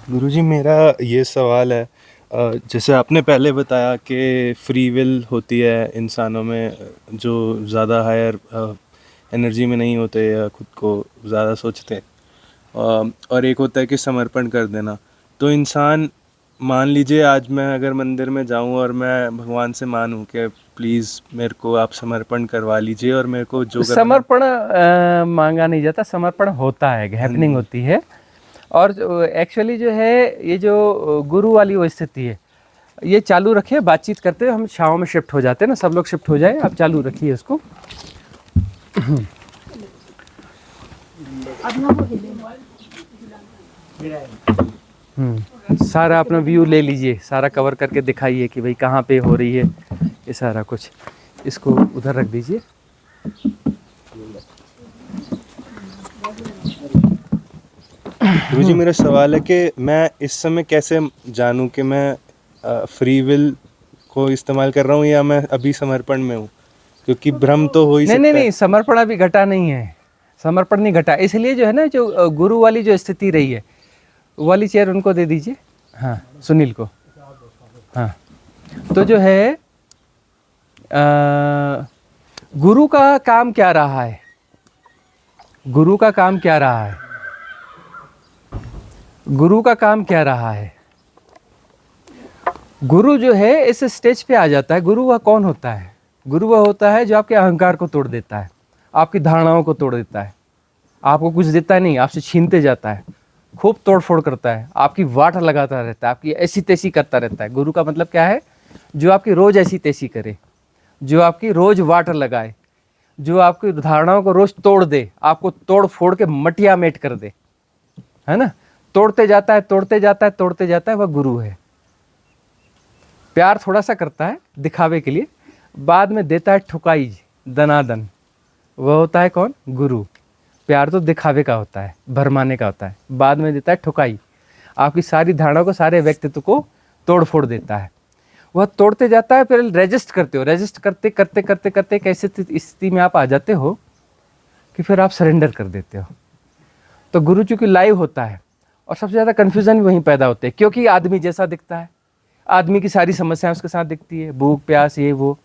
D: गुरुजी, मेरा ये सवाल है, जैसे आपने पहले बताया कि फ्री विल होती है इंसानों में जो ज़्यादा हायर एनर्जी में नहीं होते या खुद को ज़्यादा सोचते, और एक होता है कि समर्पण कर देना। तो इंसान, मान लीजिए आज मैं अगर मंदिर में जाऊं और मैं भगवान से मानूं कि प्लीज़ मेरे को आप समर्पण करवा लीजिए और मेरे को जो
B: समर्पण मांगा नहीं जाता, समर्पण होता है, हैपनिंग होती है। और एक्चुअली जो है ये जो गुरु वाली वो स्थिति है, ये चालू रखिए, बातचीत करते हुए हम छाँव में शिफ्ट हो जाते हैं ना, सब लोग शिफ्ट हो जाए, आप चालू रखिए इसको। सारा अपना व्यू ले लीजिए, सारा कवर करके दिखाइए कि भाई कहाँ पे हो रही है ये सारा कुछ। इसको उधर रख दीजिए।
D: गुरुजी, मेरा सवाल है कि मैं इस समय कैसे जानूं कि मैं फ्री विल को इस्तेमाल कर रहा हूं या मैं अभी समर्पण में हूं, क्योंकि भ्रम तो हो ही सकता है।
B: नहीं, समर्पण अभी घटा नहीं है, समर्पण नहीं घटा। इसलिए जो है ना, जो गुरु वाली जो स्थिति रही है, वो वाली चेयर उनको दे दीजिए। हाँ, सुनील को। हाँ, तो जो है गुरु का काम क्या रहा है, गुरु का काम क्या रहा है, गुरु का काम क्या रहा है। गुरु जो है इस स्टेज पे आ जाता है। गुरु वह कौन होता है? गुरु वह होता है जो आपके अहंकार को तोड़ देता है, आपकी धारणाओं को तोड़ देता है, आपको कुछ देता नहीं, आपसे छीनते जाता है, खूब तोड़ फोड़ करता है, आपकी वाट लगाता रहता है, आपकी ऐसी तैसी करता रहता है। गुरु का मतलब क्या है? जो आपकी रोज ऐसी तैसी करे, जो आपकी रोज वाटर लगाए, जो आपकी धारणाओं को रोज तोड़ दे, आपको तोड़ फोड़ के मटिया मेट कर दे, है ना, तोड़ते जाता है तोड़ते जाता है तोड़ते जाता है, वह गुरु है। प्यार थोड़ा सा करता है दिखावे के लिए, बाद में देता है ठुकाई दनादन, वह होता है कौन? गुरु। प्यार तो दिखावे का होता है, भरमाने का होता है, बाद में देता है ठुकाई, आपकी सारी धारणाओं को, सारे व्यक्तित्व को तोड़ फोड़ देता है। वह तोड़ते जाता है, फिर रेजिस्ट करते हो, रेजिस्ट करते करते करते करते कैसे स्थिति में आप आ जाते हो कि फिर आप सरेंडर कर देते हो। तो गुरु चूंकि लाइव होता है, और सबसे ज़्यादा कन्फ्यूज़न भी वहीं पैदा होते हैं, क्योंकि आदमी जैसा दिखता है, आदमी की सारी समस्याएं उसके साथ दिखती है, भूख प्यास ये वो,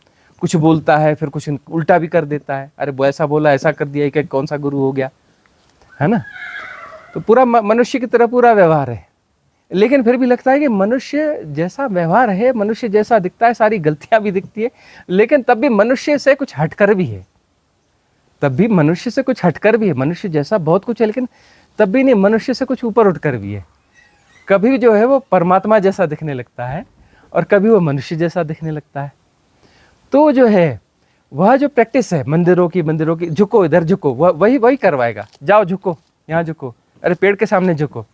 B: कुछ बोलता है फिर कुछ उल्टा भी कर देता है, अरे वो ऐसा बोला ऐसा कर दिया, कि कौन सा गुरु हो गया, है ना। तो पूरा मनुष्य की तरह पूरा व्यवहार है, लेकिन फिर भी लगता है कि मनुष्य जैसा व्यवहार है, मनुष्य जैसा दिखता है, सारी गलतियां भी दिखती है, लेकिन तब भी मनुष्य से कुछ हटकर भी है, तब भी मनुष्य से कुछ हटकर भी है। मनुष्य जैसा बहुत कुछ है, लेकिन तब भी नहीं, मनुष्य से कुछ ऊपर उठकर भी है। कभी जो है वो परमात्मा जैसा दिखने लगता है, और कभी वो मनुष्य जैसा दिखने लगता है। तो जो है वह जो प्रैक्टिस है मंदिरों की, झुको इधर झुको, वही करवाएगा। जाओ झुको, यहाँ झुको, अरे पेड़ के सामने झुको,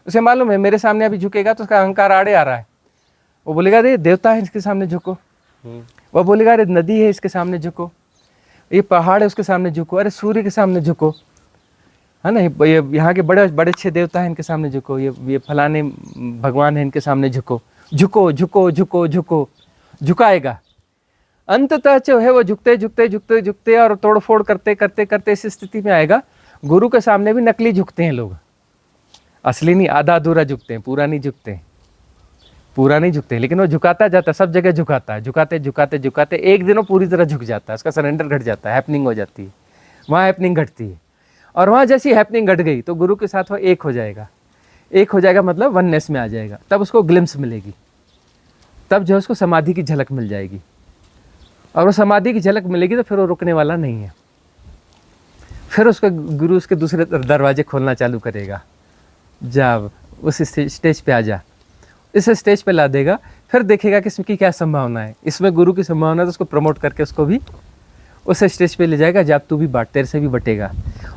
B: उसे मालूम है मेरे सामने अभी झुकेगा तो उसका अहंकार आड़े आ रहा है, वो बोलेगा अरे देवता है इसके सामने झुको, वह बोलेगा अरे नदी है इसके सामने झुको, ये पहाड़ है उसके सामने झुको, अरे सूर्य के सामने झुको, है ना, ये यहाँ के बड़े बड़े अच्छे देवता हैं इनके सामने झुको, ये फलाने भगवान हैं इनके सामने झुको, झुको झुको झुको झुको, झुकाएगा। अंततः जो है वो झुकते झुकते झुकते झुकते और तोड़ फोड़ करते करते करते इस स्थिति में आएगा। गुरु के सामने भी नकली झुकते हैं लोग, असली नहीं, आधा अधूरा झुकते हैं, पूरा नहीं झुकते हैं, पूरा नहीं झुकते, लेकिन वो झुकाता जाता है, सब जगह झुकाता है, झुकाते झुकाते झुकाते एक दिन वो पूरी तरह झुक जाता है, उसका सरेंडर घट जाता है, हैपनिंग हो जाती है, वहाँ हैपनिंग घटती है। और वहाँ जैसी हैपनिंग घट गई तो गुरु के साथ वो एक हो जाएगा, एक हो जाएगा मतलब वननेस में आ जाएगा, तब उसको ग्लिम्स मिलेगी, तब जो है उसको समाधि की झलक मिल जाएगी, और वो समाधि की झलक मिलेगी तो फिर वो रुकने वाला नहीं है, फिर उसका गुरु उसके दूसरे दरवाजे खोलना चालू करेगा, जा उस स्टेज पे आ जा, इस स्टेज पे ला देगा, फिर देखेगा कि इसकी क्या संभावना है, इसमें गुरु की संभावना है तो उसको प्रमोट करके उसको भी उस स्टेज पे ले जाएगा, जब तू भी बांट, तेरे से भी बटेगा।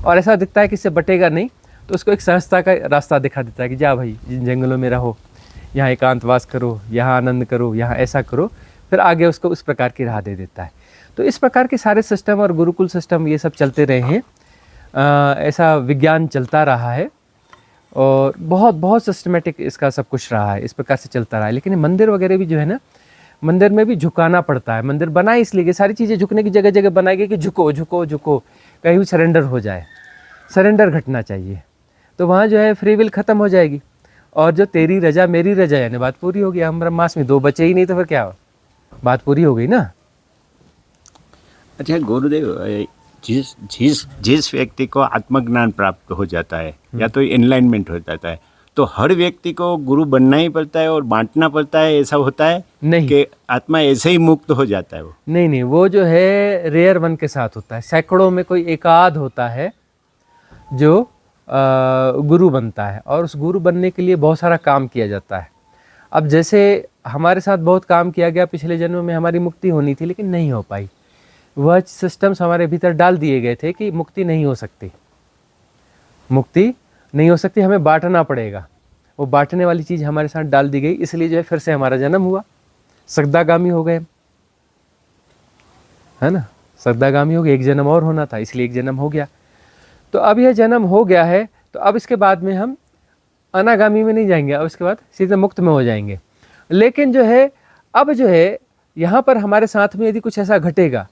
B: और ऐसा दिखता है कि इससे बटेगा नहीं तो उसको एक सहजता का रास्ता दिखा देता है कि जा भाई जिन जंगलों में रहो, यहाँ एकांतवास करो, यहाँ आनंद करो, यहाँ ऐसा करो, फिर आगे उसको उस प्रकार की राह दे देता है। तो इस प्रकार के सारे सिस्टम और गुरुकुल सिस्टम ये सब चलते रहे हैं, ऐसा विज्ञान चलता रहा है, और बहुत बहुत सिस्टमेटिक इसका सब कुछ रहा है, इस प्रकार से चलता रहा है। लेकिन मंदिर वगैरह भी जो है ना, मंदिर में भी झुकाना पड़ता है, मंदिर बनाए इसलिए कि सारी चीज़ें झुकने की जगह जगह बनाई गई कि झुको झुको झुको, कहीं भी सरेंडर हो जाए, सरेंडर घटना चाहिए, तो वहाँ जो है फ्री विल ख़त्म हो जाएगी, और जो तेरी रजा मेरी रजा यानी बात पूरी हो गई। हम ब्रह्मास में दो बचे ही नहीं तो फिर क्या हो, बात पूरी हो गई ना।
E: अच्छा गुरुदेव, जिस व्यक्ति को आत्मज्ञान प्राप्त हो जाता है या तो एनलाइनमेंट हो जाता है, तो हर व्यक्ति को गुरु बनना ही पड़ता है और बांटना पड़ता है, ऐसा होता है
B: नहीं
E: कि आत्मा ऐसे ही मुक्त हो जाता है? वो
B: नहीं, वो जो है रेयर वन के साथ होता है, सैकड़ों में कोई एकाध होता है जो गुरु बनता है, और उस गुरु बनने के लिए बहुत सारा काम किया जाता है। अब जैसे हमारे साथ बहुत काम किया गया, पिछले जन्म में हमारी मुक्ति होनी थी लेकिन नहीं हो पाई, वह सिस्टम्स हमारे भीतर डाल दिए गए थे कि मुक्ति नहीं हो सकती, मुक्ति नहीं हो सकती, हमें बांटना पड़ेगा, वो बांटने वाली चीज़ हमारे साथ डाल दी गई, इसलिए जो है फिर से हमारा जन्म हुआ, सगदागामी हो गए, है ना, सगदागामी हो गए, एक जन्म और होना था इसलिए एक जन्म हो गया। तो अब यह जन्म हो गया है, तो अब इसके बाद में हम अनागामी में नहीं जाएंगे, अब इसके बाद सीधे मुक्त में हो जाएंगे। लेकिन जो है अब जो है यहाँ पर हमारे साथ में यदि कुछ ऐसा घटेगा,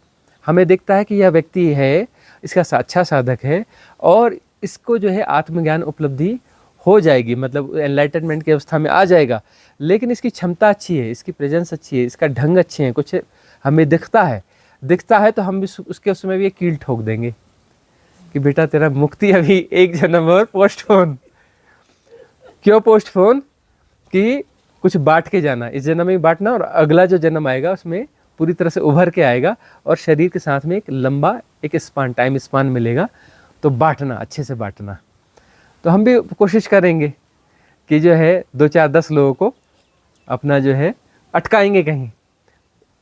B: हमें दिखता है कि यह व्यक्ति है, इसका अच्छा साधक है, और इसको जो है आत्मज्ञान उपलब्धि हो जाएगी, मतलब एनलाइटनमेंट की अवस्था में आ जाएगा, लेकिन इसकी क्षमता अच्छी है, इसकी प्रेजेंस अच्छी है, इसका ढंग अच्छे हैं, कुछ हमें दिखता है तो हम भी उसके उसमें भी एक कील ठोक देंगे कि बेटा तेरा मुक्ति अभी एक जन्म और पोस्टपोन। क्यों पोस्टपोन? कि कुछ बांट के जाना, इस जन्म में बांटना, और अगला जो जन्म आएगा उसमें पूरी तरह से उभर के आएगा, और शरीर के साथ में एक लंबा एक स्पान, टाइम स्पान मिलेगा, तो बांटना, अच्छे से बांटना। तो हम भी कोशिश करेंगे कि जो है 2 4 10 लोगों को अपना जो है अटकाएंगे कहीं,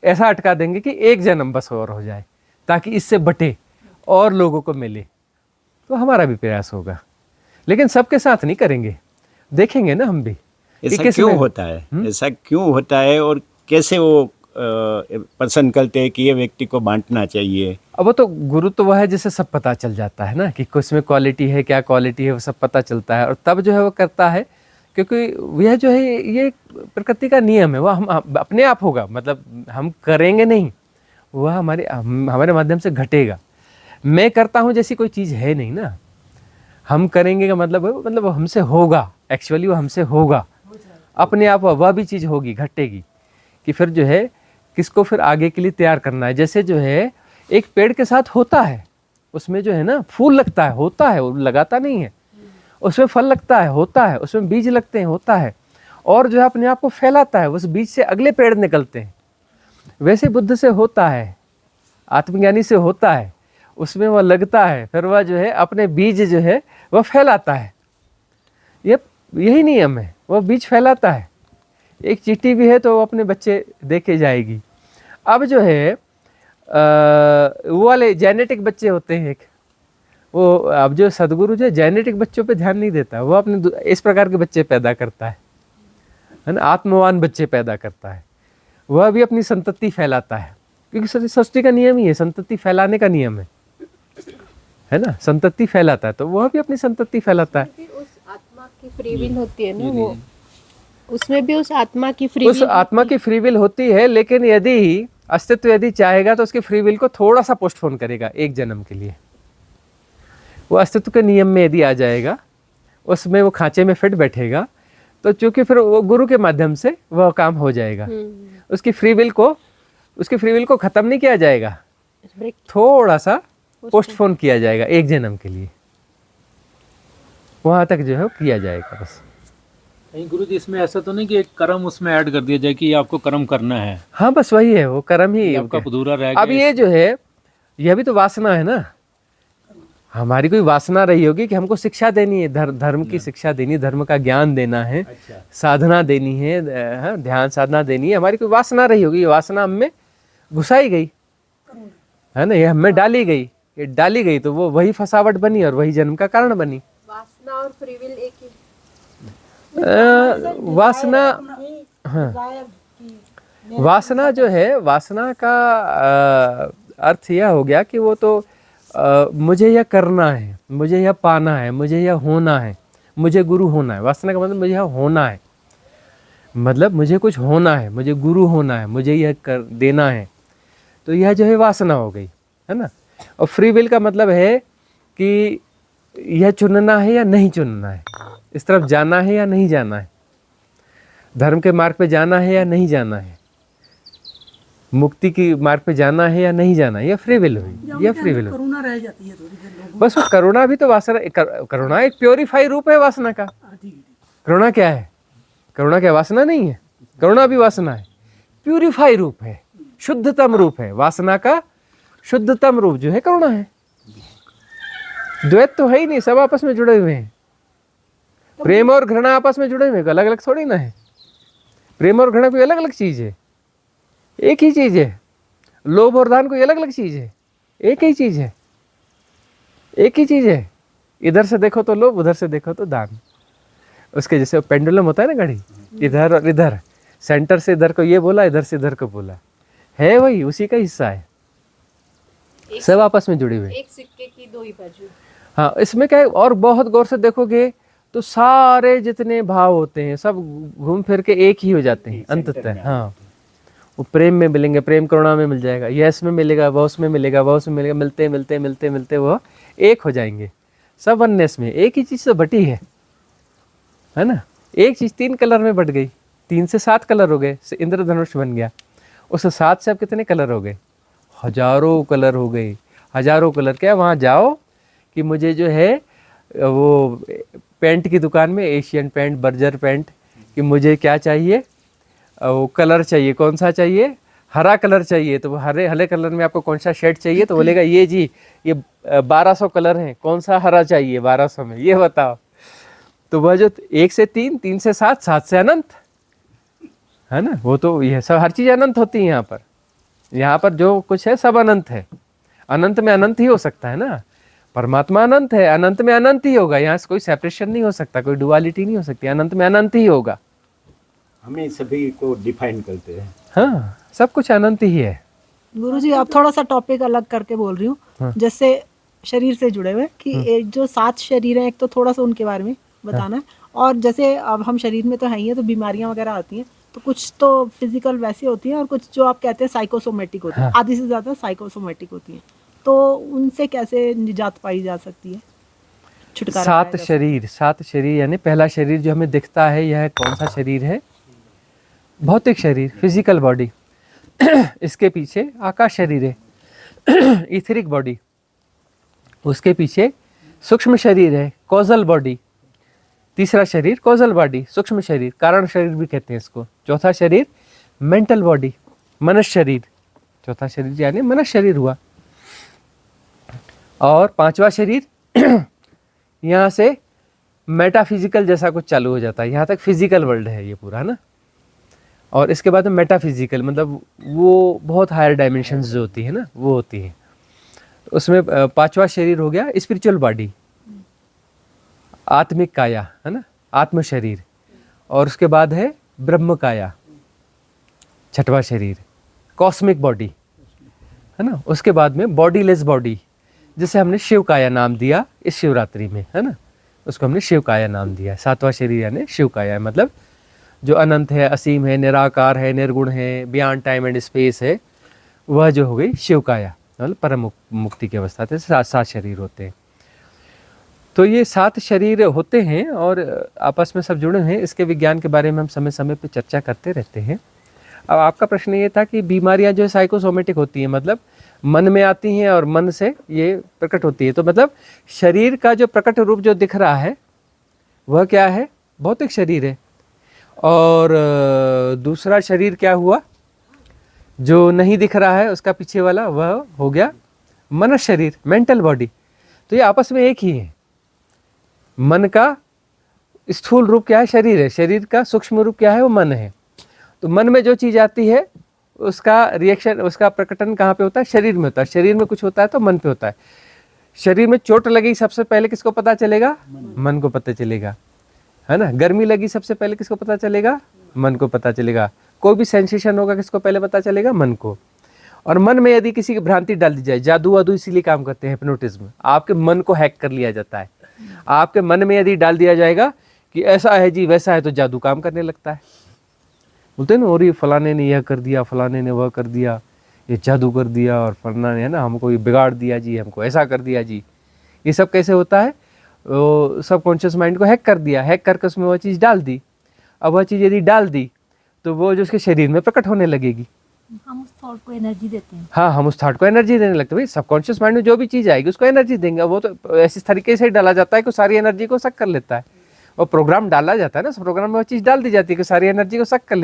B: ऐसा अटका देंगे कि एक जन्म बस और हो जाए, ताकि इससे बटे और लोगों को मिले। तो हमारा भी प्रयास होगा, लेकिन सबके साथ नहीं करेंगे, देखेंगे ना हम भी कि
E: ऐसा
B: किस
E: क्यों
B: में-
E: होता है? ऐसा क्यों होता है और कैसे वो पसंद करते हैं कि ये व्यक्ति को बांटना चाहिए?
B: अब वो तो गुरु तो वह है जिसे सब पता चल जाता है ना, कि किस में क्वालिटी है, क्या क्वालिटी है, वो सब पता चलता है, और तब जो है वो करता है। क्योंकि यह जो है ये प्रकृति का नियम है, वह हम अपने आप होगा, मतलब हम करेंगे नहीं, वह हमारे माध्यम से घटेगा। मैं करता हूँ जैसी कोई चीज़ है नहीं ना, हम करेंगे का मतलब हमसे होगा, एक्चुअली वो हमसे होगा अपने आप, वह भी चीज़ होगी, घटेगी, कि फिर जो है किसको फिर आगे के लिए तैयार करना है। जैसे जो है एक पेड़ के साथ होता है, उसमें जो है ना फूल लगता है, होता है, वो लगाता नहीं है, उसमें फल लगता है, होता है, उसमें बीज लगते हैं, होता है, और जो है अपने आप को फैलाता है, उस बीज से अगले पेड़ निकलते हैं। वैसे बुद्ध से होता है, आत्मज्ञानी से होता है, उसमें वह लगता है, फिर वह जो है अपने बीज जो है वह फैलाता है। यही नियम है, वह बीज फैलाता है। एक चींटी भी है तो वो अपने बच्चे देके जाएगी। अब जो है वो वाले जेनेटिक बच्चे होते हैं, एक वो, अब जो सदगुरु जो जेनेटिक बच्चों पे ध्यान नहीं देता, वो अपने इस प्रकार के बच्चे पैदा करता है ना, आत्मवान बच्चे पैदा करता है, वह भी अपनी संतति फैलाता है, क्योंकि सृष्टि का नियम ही है, संतति फैलाने का नियम है ना, संतति फैलाता है, तो वह भी अपनी संतति फैलाता है।
F: उस आत्मा की फ्री विल होती है ना, वो उसमें भी उस आत्मा की फ्री
B: उस आत्मा की फ्री विल होती है, लेकिन यदि अस्तित्व यदि चाहेगा तो उसकी फ्री विल को थोड़ा सा पोस्टपोन करेगा एक जन्म के लिए। वो अस्तित्व के नियम में यदि आ जाएगा, उसमें वो खांचे में फिट बैठेगा, तो चूंकि फिर वो गुरु के माध्यम से वह काम हो जाएगा। उसकी फ्री विल को खत्म नहीं किया जाएगा, थोड़ा सा पोस्टपोन किया जाएगा एक जन्म के लिए, वहां तक जो है वो किया जाएगा बस।
G: कहीं गुरु जी इसमें ऐसा तो नहीं कि एक कर्म उसमें ऐड कर दिया जाए कि ये आपको कर्म करना है,
B: हाँ बस वही है, वो कर्म ही
G: आपका अधूरा रह
B: अब
G: गया।
B: ये जो है यह भी तो वासना है ना, हमारी कोई वासना रही होगी कि हमको शिक्षा देनी है, धर्म की शिक्षा देनी है, धर्म का ज्ञान देना है, साधना देनी है, ध्यान साधना देनी है, हमारी कोई वासना रही होगी, ये वासना हमें घुसाई गई है ना, ये हमें डाली गई, ये डाली गई तो वो वही फसावट बनी और वही जन्म का कारण बनी।
F: वासना और फ्री विल एक ही।
B: वासना, हाँ, वासना जो है, वासना का अर्थ यह हो गया कि वो तो मुझे यह करना है, मुझे यह पाना है, मुझे यह होना है, मुझे गुरु होना है। वासना का मतलब मुझे यह होना है, मतलब मुझे कुछ होना है, मुझे गुरु होना है, मुझे यह कर देना है, तो यह जो है वासना हो गई, है ना। और फ्री विल का मतलब है कि यह चुनना है या नहीं चुनना है, इस तरफ जाना है या नहीं जाना है, धर्म के मार्ग पे जाना है या नहीं जाना है, मुक्ति की मार्ग पे जाना है या नहीं जाना है, यह फ्री विल हुई, यह फ्री विल हुई।
A: करुणा रह जाती है थोड़ी देर लोगों
B: बस वो करुणा भी तो वासना, करुणा एक प्योरीफाई रूप है वासना का। करुणा क्या है? करुणा क्या वासना नहीं है? करुणा भी वासना है, प्यूरिफाई रूप है, शुद्धतम रूप है। वासना का शुद्धतम रूप जो है करुणा है। द्वैत तो है ही नहीं, सब आपस में जुड़े हुए हैं। प्रेम और घृणा आपस में जुड़े हुए हैं, अलग अलग थोड़ी ना है। प्रेम और घृणा कोई अलग अलग चीज है, एक ही चीज है। लोभ और दान कोई अलग अलग चीज है, एक ही चीज है, एक ही चीज है। इधर से देखो तो लोभ, उधर से देखो तो दान। उसके जैसे पेंडुलम होता है ना, घड़ी इधर और इधर, सेंटर से इधर को ये बोला, इधर से इधर को बोला, है वही उसी का हिस्सा है। सब आपस में जुड़े हुए।
F: एक सिक्के की दो ही बाजू।
B: हाँ, इसमें क्या है, और बहुत गौर से देखोगे तो सारे जितने भाव होते हैं सब घूम फिर के एक ही हो जाते हैं अंततः। हाँ, वो प्रेम में मिलेंगे, प्रेम करुणा में मिल जाएगा, यश में मिलेगा, वह उसमें मिलेगा, वह उसमें मिलेगा, मिलते मिलते मिलते मिलते वो एक हो जाएंगे। सब वननेस में एक ही चीज़ तो बटी है ना। एक चीज़ 3 कलर में बट गई, 3 से 7 कलर हो गए, इंद्रधनुष बन गया। उस 7 से अब कितने कलर हो गए? हजारों कलर हो गए, हजारों कलर। क्या वहाँ जाओ कि मुझे जो है वो पेंट की दुकान में, एशियन पेंट, बर्जर पेंट, कि मुझे क्या चाहिए, वो कलर चाहिए, कौन सा चाहिए, हरा कलर चाहिए, तो वो हरे कलर में आपको कौन सा शेड चाहिए, तो बोलेगा ये जी ये 1200 कलर हैं, कौन सा हरा चाहिए 1200 में, ये बताओ। तो वह जो 1 से 3, 3 से 7, 7 से अनंत है ना, वो तो यह सब हर चीज़ अनंत होती है यहाँ पर। यहाँ पर जो कुछ है सब अनंत है, अनंत में अनंत ही हो सकता है ना, परमात्मा अनंत है, अनंत में अनंत ही होगा, यहाँ से कोई सेपरेशन नहीं हो सकता, कोई डुअलिटी नहीं हो सकती, अनंत में अनंत ही होगा।
E: हमें सभी को डिफाइन करते हैं।
B: हाँ, सब कुछ अनंत ही है।
C: गुरुजी आप थोड़ा सा टॉपिक अलग करके बोल रही हूँ, जैसे शरीर से जुड़े हुए कि एक जो 7 शरीर हैं, एक तो थोड़ा सा उनके बारे में बताना है, और जैसे अब हम शरीर में तो है ही है, तो बीमारियां वगैरह आती हैं, तो कुछ तो फिजिकल वैसी होती हैं और कुछ जो आप कहते हैं साइकोसोमेटिक होती हैं, आधी से ज़्यादा साइकोसोमेटिक होती हैं, तो उनसे कैसे निजात पाई जा सकती है, छुटकारा पाया
B: 7
C: जा
B: शरीर, 7 शरीर यानी पहला शरीर जो हमें दिखता है, यह कौन सा शरीर है? भौतिक शरीर, फिजिकल बॉडी। इसके पीछे आकाश शरीर है, इथरिक बॉडी। उसके पीछे सूक्ष्म शरीर है, कॉजल बॉडी। तीसरा शरीर कॉजल बॉडी, सूक्ष्म शरीर, कारण शरीर भी कहते हैं इसको। चौथा शरीर मेंटल बॉडी, मनुष्य शरीर। चौथा शरीर यानी मनुष्य शरीर हुआ। और 5वां शरीर यहाँ से मेटाफिजिकल जैसा कुछ चालू हो जाता है, यहाँ तक फिजिकल वर्ल्ड है ये पूरा ना। और इसके बाद में मेटाफिजिकल, मतलब वो बहुत हायर डायमेंशंस जो होती है ना, वो होती है। उसमें 5वां शरीर हो गया स्पिरिचुअल बॉडी, आत्मिक काया है ना, आत्म शरीर। और उसके बाद है ब्रह्म काया, 6वां शरीर कॉस्मिक बॉडी है ना। उसके बाद में बॉडीलेस बॉडी, जिसे हमने शिव काया नाम दिया इस शिवरात्रि में है ना, उसको हमने शिव काया नाम दिया। 7वां शरीर यानी शिव काया, मतलब जो अनंत है, असीम है, निराकार है, निर्गुण है, बियॉन्ड टाइम एंड स्पेस है, वह जो हो गई शिव काया, मतलब परम मुक्ति की अवस्था थे। 7 शरीर होते हैं। तो ये 7 शरीर होते हैं और आपस में सब जुड़े हैं। इसके विज्ञान के बारे में हम समय समय पे चर्चा करते रहते हैं। अब आपका प्रश्न ये था कि बीमारियां जो है साइकोसोमेटिक होती हैं, मतलब मन में आती हैं और मन से ये प्रकट होती है। तो मतलब शरीर का जो प्रकट रूप जो दिख रहा है वह क्या है? भौतिक शरीर है। और दूसरा शरीर क्या हुआ जो नहीं दिख रहा है, उसका पीछे वाला, वह हो गया मनुष्य शरीर, मेंटल बॉडी। तो ये आपस में एक ही है। मन का स्थूल रूप क्या है? शरीर है। शरीर का सूक्ष्म रूप क्या है? वो मन है। तो मन में जो चीज़ आती है उसका रिएक्शन, उसका प्रकटन कहाँ पे होता है? शरीर में होता है। शरीर में कुछ होता है तो मन पे होता है। शरीर में चोट लगी सबसे पहले किसको पता चलेगा? मन को पता चलेगा, है ना। गर्मी लगी सबसे पहले किसको पता चलेगा? मन को पता चलेगा। कोई भी सेंसेशन होगा किसको पहले पता चलेगा? मन को। और मन में यदि किसी की भ्रांति डाल दी जाए, जादू वादू इसीलिए काम करते हैं, हिप्नोटिज्म, आपके मन को हैक कर लिया जाता है। आपके मन में यदि डाल दिया जाएगा कि ऐसा है जी वैसा है, तो जादू काम करने लगता है। बोलते हैं ना, और ये फलाने ने यह कर दिया, फलाने ने वह कर दिया, ये जादू कर दिया, और फलाना ने है ना हमको ये बिगाड़ दिया जी, हमको ऐसा कर दिया जी। ये सब कैसे होता है? वो सबकॉन्शियस माइंड को हैक कर दिया, हैक करके उसमें वह चीज़ डाल दी। अब वह चीज़ यदि डाल दी तो वो जो उसके शरीर में प्रकट होने लगेगी।
F: हम उस थॉट को एनर्जी देते हैं।
B: हाँ, हम उस थॉट को एनर्जी देने लगते हैं। भाई सबकॉन्शियस माइंड में जो भी चीज़ आएगी उसको एनर्जी देंगे। वो तो ऐसे तरीके से डाला जाता है कि सारी एनर्जी को सक कर लेता है। और प्रोग्राम डाला जाता है ना, उस प्रोग्राम में वो चीज़ डाल दी जाती है कि सारी एनर्जी को सक कर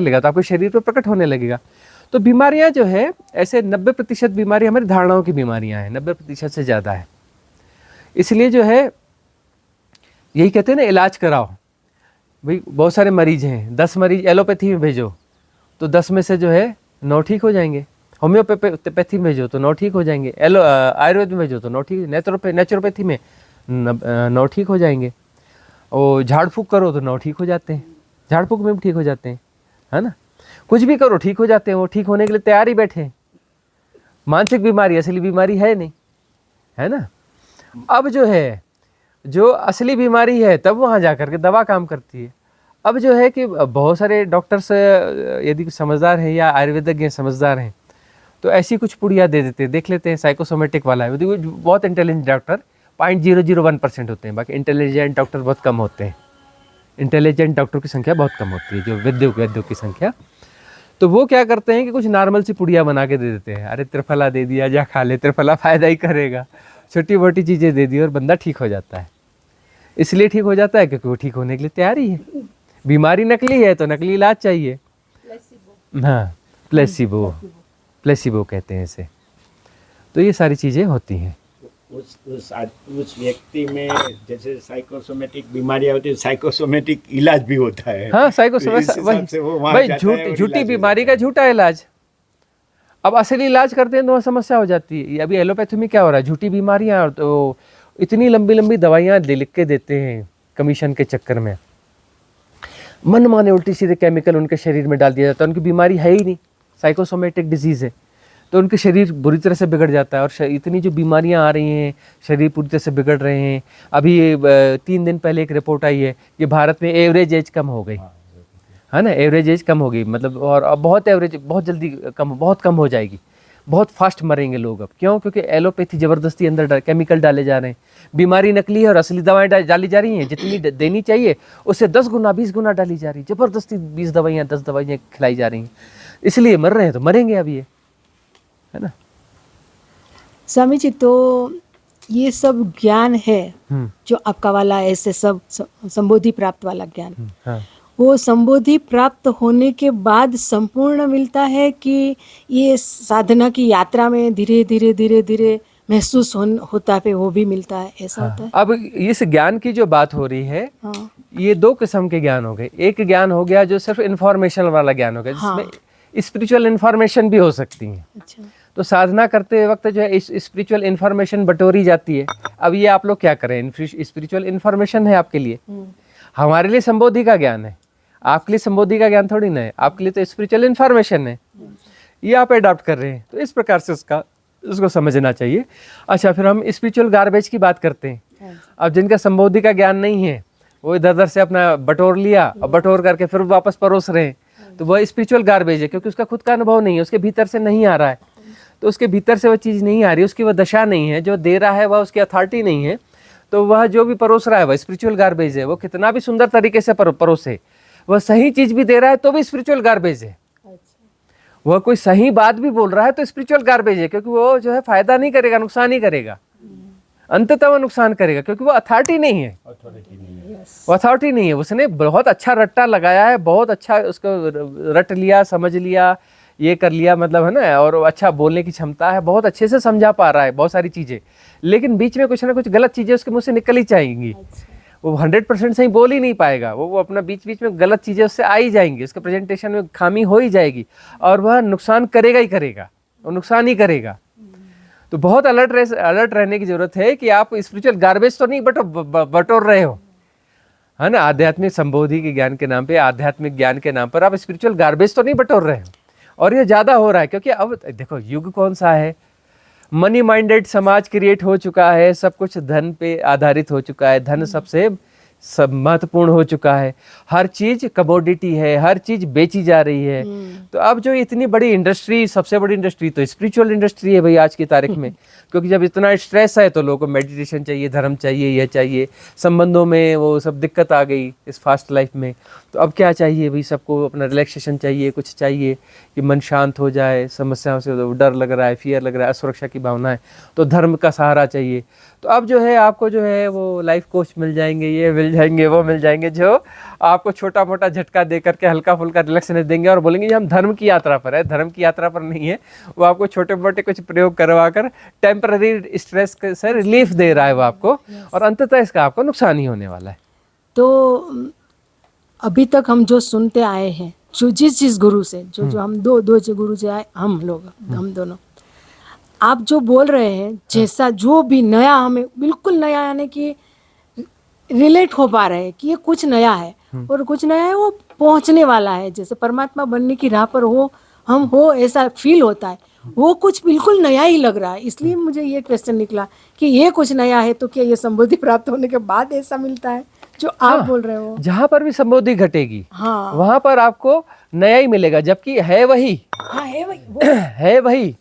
B: लेगा तो आपके शरीर पर प्रकट होने लगेगा। तो बीमारियां जो है, ऐसे 90% बीमारी हमारी धारणाओं की बीमारियां हैं, 90% से ज़्यादा है। इसलिए जो है यही कहते हैं ना, इलाज कराओ। भाई बहुत सारे मरीज हैं, 10 मरीज एलोपैथी में भेजो तो 10 में से जो है 9 ठीक हो जाएंगे। होम्योपैथी में भेजो तो 9 ठीक हो जाएंगे। आयुर्वेद में भेजो तो 9 ठीक, नेचुरोपैथी में 9 ठीक हो जाएंगे। और झाड़ फूँक करो तो 9 ठीक हो जाते हैं, झाड़ फूँक में भी ठीक हो जाते हैं, है ना। कुछ भी करो ठीक हो जाते हैं, वो ठीक होने के लिए तैयार ही बैठे हैं। मानसिक बीमारी असली बीमारी है नहीं, है ना। अब जो है, जो असली बीमारी है, तब वहाँ जा कर के दवा काम करती है। अब जो है कि बहुत सारे डॉक्टर्स यदि समझदार हैं या आयुर्वेदज्ञ समझदार हैं तो ऐसी कुछ पुड़िया दे देते हैं। देख लेते हैं साइकोसोमेटिक वाला है, बहुत इंटेलिजेंट डॉक्टर 0.001% होते हैं, बाकी इंटेलिजेंट डॉक्टर बहुत कम होते हैं। इंटेलिजेंट डॉक्टर की संख्या बहुत कम होती है, जो वैद्यों की संख्या। तो वो क्या करते हैं कि कुछ नॉर्मल सी पुड़िया बना के दे देते हैं। अरे त्रिफला दे दिया, जा खा ले, त्रिफला फ़ायदा ही करेगा। छोटी मोटी चीज़ें दे दी और बंदा ठीक हो जाता है। इसलिए ठीक हो जाता है क्योंकि वो ठीक होने के लिए तैयार ही है। बीमारी नकली है तो नकली इलाज चाहिए। हाँ, प्लेसिबो कहते हैं इसे। तो ये सारी चीज़ें होती हैं।
E: उस व्यक्ति में जैसे साइकोसोमेटिक बीमारियां होती है, साइकोसोमेटिक इलाज भी होता है।
B: हाँ, साइकोसोमेटिक, भाई झूठी बीमारी का झूठा इलाज। अब असली इलाज करते हैं तो वहाँ समस्या हो जाती है। अभी एलोपैथी में क्या हो रहा है, झूठी बीमारियाँ, और तो इतनी लंबी लंबी दवाइयाँ लिख के देते हैं कमीशन के चक्कर में, मन माने उल्टी सीधे केमिकल उनके शरीर में डाल दिया जाता है। उनकी बीमारी है ही नहीं, साइकोसोमेटिक डिजीज़ है, तो उनके शरीर बुरी तरह से बिगड़ जाता है। और इतनी जो बीमारियां आ रही हैं, शरीर पूरी तरह से बिगड़ रहे हैं। अभी 3 दिन पहले एक रिपोर्ट आई है कि भारत में एवरेज एज कम हो गई है ना, एवरेज एज कम हो गई मतलब, और अब बहुत एवरेज बहुत जल्दी बहुत कम हो जाएगी, बहुत फास्ट मरेंगे लोग अब। क्यों? क्योंकि एलोपैथी ज़बरदस्ती अंदर केमिकल डाले जा रहे हैं। बीमारी नकली है और असली दवाएं डाली जा रही हैं, जितनी देनी चाहिए उससे 10 गुना 20 गुना डाली जा रही है, ज़बरदस्ती 20 दवाइयाँ 10 दवाइयाँ खिलाई जा रही हैं, इसलिए मर रहे हैं। तो मरेंगे अब ये, है ना।
C: स्वामी जी, तो ये सब ज्ञान है जो आपका वाला ऐसे सब संबोधि प्राप्त वाला ज्ञान,
B: हाँ।
C: वो संबोधि प्राप्त होने के बाद संपूर्ण मिलता है कि ये साधना की यात्रा में धीरे धीरे धीरे धीरे महसूस होता है, वो भी मिलता है, ऐसा होता है?
B: अब इस ज्ञान की जो बात हो रही है,
C: हाँ।
B: ये 2 किस्म के ज्ञान हो गए। एक ज्ञान हो गया जो सिर्फ इन्फॉर्मेशन वाला ज्ञान हो गया, जिसमें स्पिरिचुअल इन्फॉर्मेशन भी हो सकती है।
C: अच्छा।
B: तो साधना करते वक्त जो है इस स्पिरिचुअल इन्फॉर्मेशन बटोरी जाती है। अब ये आप लोग क्या करें, स्पिरिचुअल इन्फॉर्मेशन है आपके लिए, हमारे लिए संबोधि का ज्ञान है, आपके लिए संबोधि का ज्ञान थोड़ी ना है, आपके लिए तो स्पिरिचुअल इन्फॉर्मेशन है, ये आप अडॉप्ट कर रहे हैं। तो इस प्रकार से उसको समझना चाहिए। अच्छा, फिर हम स्पिरिचुअल गार्बेज की बात करते हैं। अब जिनका संबोधि का ज्ञान नहीं है, वो इधर उधर से अपना बटोर लिया और बटोर करके फिर वापस परोस रहे हैं, तो वह स्पिरिचुअल गार्बेज है, क्योंकि उसका खुद का अनुभव नहीं है, उसके भीतर से नहीं आ रहा है। तो उसके भीतर से वह चीज़ नहीं आ रही, उसकी वह दशा नहीं है, जो दे रहा है वह उसकी अथॉरिटी नहीं है, तो वह जो भी परोस रहा है वह स्पिरिचुअल गार्बेज है। वो कितना भी सुंदर तरीके से परोसे, वह सही चीज़ भी दे रहा है तो भी स्पिरिचुअल गार्बेज है। वह कोई सही बात भी बोल रहा है तो स्पिरिचुअल गार्बेज है, क्योंकि वो जो है फायदा नहीं करेगा, नुकसान ही करेगा, अंततः वह नुकसान करेगा, क्योंकि वो अथॉरिटी नहीं है, वो अथॉरिटी नहीं है। उसने बहुत अच्छा रट्टा लगाया है, बहुत अच्छा उसको रट लिया, समझ लिया, ये कर लिया, मतलब है ना, और अच्छा बोलने की क्षमता है, बहुत अच्छे से समझा पा रहा है बहुत सारी चीज़ें, लेकिन बीच में कुछ ना कुछ गलत चीज़ें उसके मुँह से निकल ही जाएंगी। वो 100% सही बोल ही नहीं पाएगा, वो अपना बीच बीच में गलत चीज़ें उससे आ ही जाएंगी, उसके प्रेजेंटेशन में खामी हो ही जाएगी, और वह नुकसान करेगा ही करेगा, वो नुकसान ही करेगा। तो बहुत अलर्ट रहने की जरूरत है कि आप स्पिरिचुअल गार्बेज तो नहीं बटोर रहे हो, है ना। आध्यात्मिक संबोधि के ज्ञान के नाम पे, आध्यात्मिक ज्ञान के नाम पर आप स्पिरिचुअल गार्बेज तो नहीं बटोर रहे हो, और ये ज़्यादा हो रहा है। क्योंकि अब देखो युग कौन सा है, मनी माइंडेड समाज क्रिएट हो चुका है, सब कुछ धन पे आधारित हो चुका है, धन सबसे सब महत्वपूर्ण हो चुका है, हर चीज़ कमोडिटी है, हर चीज़ बेची जा रही है। तो अब जो इतनी बड़ी इंडस्ट्री, सबसे बड़ी इंडस्ट्री तो स्पिरिचुअल इंडस्ट्री है भाई आज की तारीख में, क्योंकि जब इतना स्ट्रेस है तो लोगों को मेडिटेशन चाहिए, धर्म चाहिए, यह चाहिए, संबंधों में वो सब दिक्कत आ गई इस फास्ट लाइफ में। तो अब क्या चाहिए भाई, सबको अपना रिलैक्सेशन चाहिए, कुछ चाहिए कि मन शांत हो जाए, समस्याओं से डर लग रहा है, फियर लग रहा है, असुरक्षा की भावना है, तो धर्म का सहारा चाहिए। तो अब जो है आपको जो है वो लाइफ कोच मिल जाएंगे, ये मिल जाएंगे, वो मिल जाएंगे, जो आपको छोटा मोटा झटका दे करके हल्का फुल्का रिलैक्सेशन देंगे और बोलेंगे जी हम धर्म की यात्रा पर है। धर्म की यात्रा पर नहीं है, वो आपको छोटे मोटे कुछ प्रयोग करवा कर टेम्पररी स्ट्रेस से रिलीफ दे रहा है वो आपको, और अंततः इसका आपको नुकसान ही होने वाला है।
C: तो अभी तक हम जो सुनते आए हैं, जो जिस गुरु से जो हम दो जो गुरु जी आए, हम दोनों, आप जो बोल रहे हैं, जैसा जो भी नया, हमें बिल्कुल नया, यानी कि रिलेट हो पा रहे हैं कि ये कुछ नया है, और कुछ नया है वो पहुंचने वाला है, जैसे परमात्मा बनने की राह पर हम हो ऐसा फील होता है, वो कुछ बिल्कुल नया ही लग रहा है। इसलिए मुझे ये क्वेश्चन निकला कि ये कुछ नया है, तो क्या ये संबोधि प्राप्त होने के बाद ऐसा मिलता है जो आप बोल रहे हो?
B: जहाँ पर भी संबोधि घटेगी,
C: हाँ,
B: वहाँ पर आपको नया ही मिलेगा, जबकि है वही,
C: हाँ है वही,
B: है वही।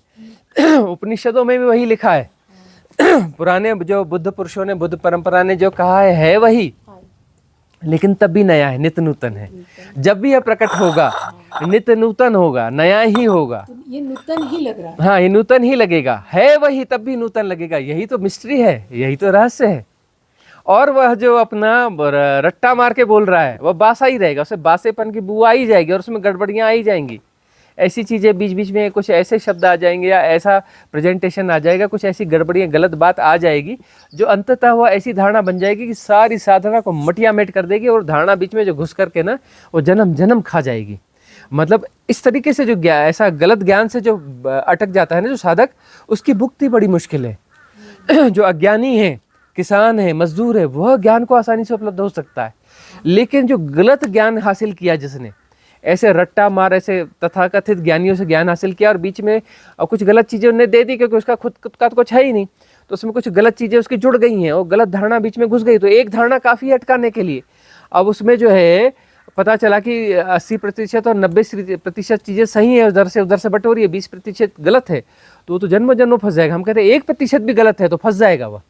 B: उपनिषदों में भी वही लिखा है, पुराने जो बुद्ध पुरुषों ने, बुद्ध परंपरा ने जो कहा है वही, लेकिन तब भी नया है, नित्य नूतन है। जब भी यह प्रकट होगा नित्य नूतन होगा, नया ही होगा।
C: तो ये नूतन ही लग रहा है।
B: हाँ, ये नूतन ही लगेगा, है वही तब भी नूतन लगेगा। यही तो मिस्ट्री है, यही तो रहस्य है। और वह जो अपना रट्टा मार के बोल रहा है वह बासा ही रहेगा, उसे बासेपन की बू आ ही जाएगी, और उसमें गड़बड़ियाँ आ ही जाएंगी। ऐसी चीज़ें बीच बीच में कुछ ऐसे शब्द आ जाएंगे, या ऐसा प्रेजेंटेशन आ जाएगा, कुछ ऐसी गड़बड़ियाँ, गलत बात आ जाएगी, जो अंततः वह ऐसी धारणा बन जाएगी कि सारी साधना को मटिया मेट कर देगी, और धारणा बीच में जो घुस करके ना वो जन्म जन्म खा जाएगी। मतलब इस तरीके से जो ऐसा गलत ज्ञान से जो अटक जाता है ना जो साधक, उसकी मुक्ति बड़ी मुश्किल है। जो अज्ञानी है, किसान है, मजदूर है, वह ज्ञान को आसानी से उपलब्ध हो सकता है, लेकिन जो गलत ज्ञान हासिल किया जिसने, ऐसे रट्टा मार ऐसे तथाकथित ज्ञानियों से ज्ञान हासिल किया और बीच में कुछ गलत चीज़ें उन्हें दे दी, क्योंकि उसका खुद का तो कुछ है ही नहीं, तो उसमें कुछ गलत चीज़ें उसकी जुड़ गई हैं और गलत धारणा बीच में घुस गई, तो एक धारणा काफ़ी है अटकाने के लिए। अब उसमें जो है पता चला कि 80% और 90% चीज़ें सही है, उधर से बटोरी है, 20% गलत है, तो वो तो जन्म जन्म फंस जाएगा। हम कहते हैं 1% भी गलत है तो फंस जाएगा, वह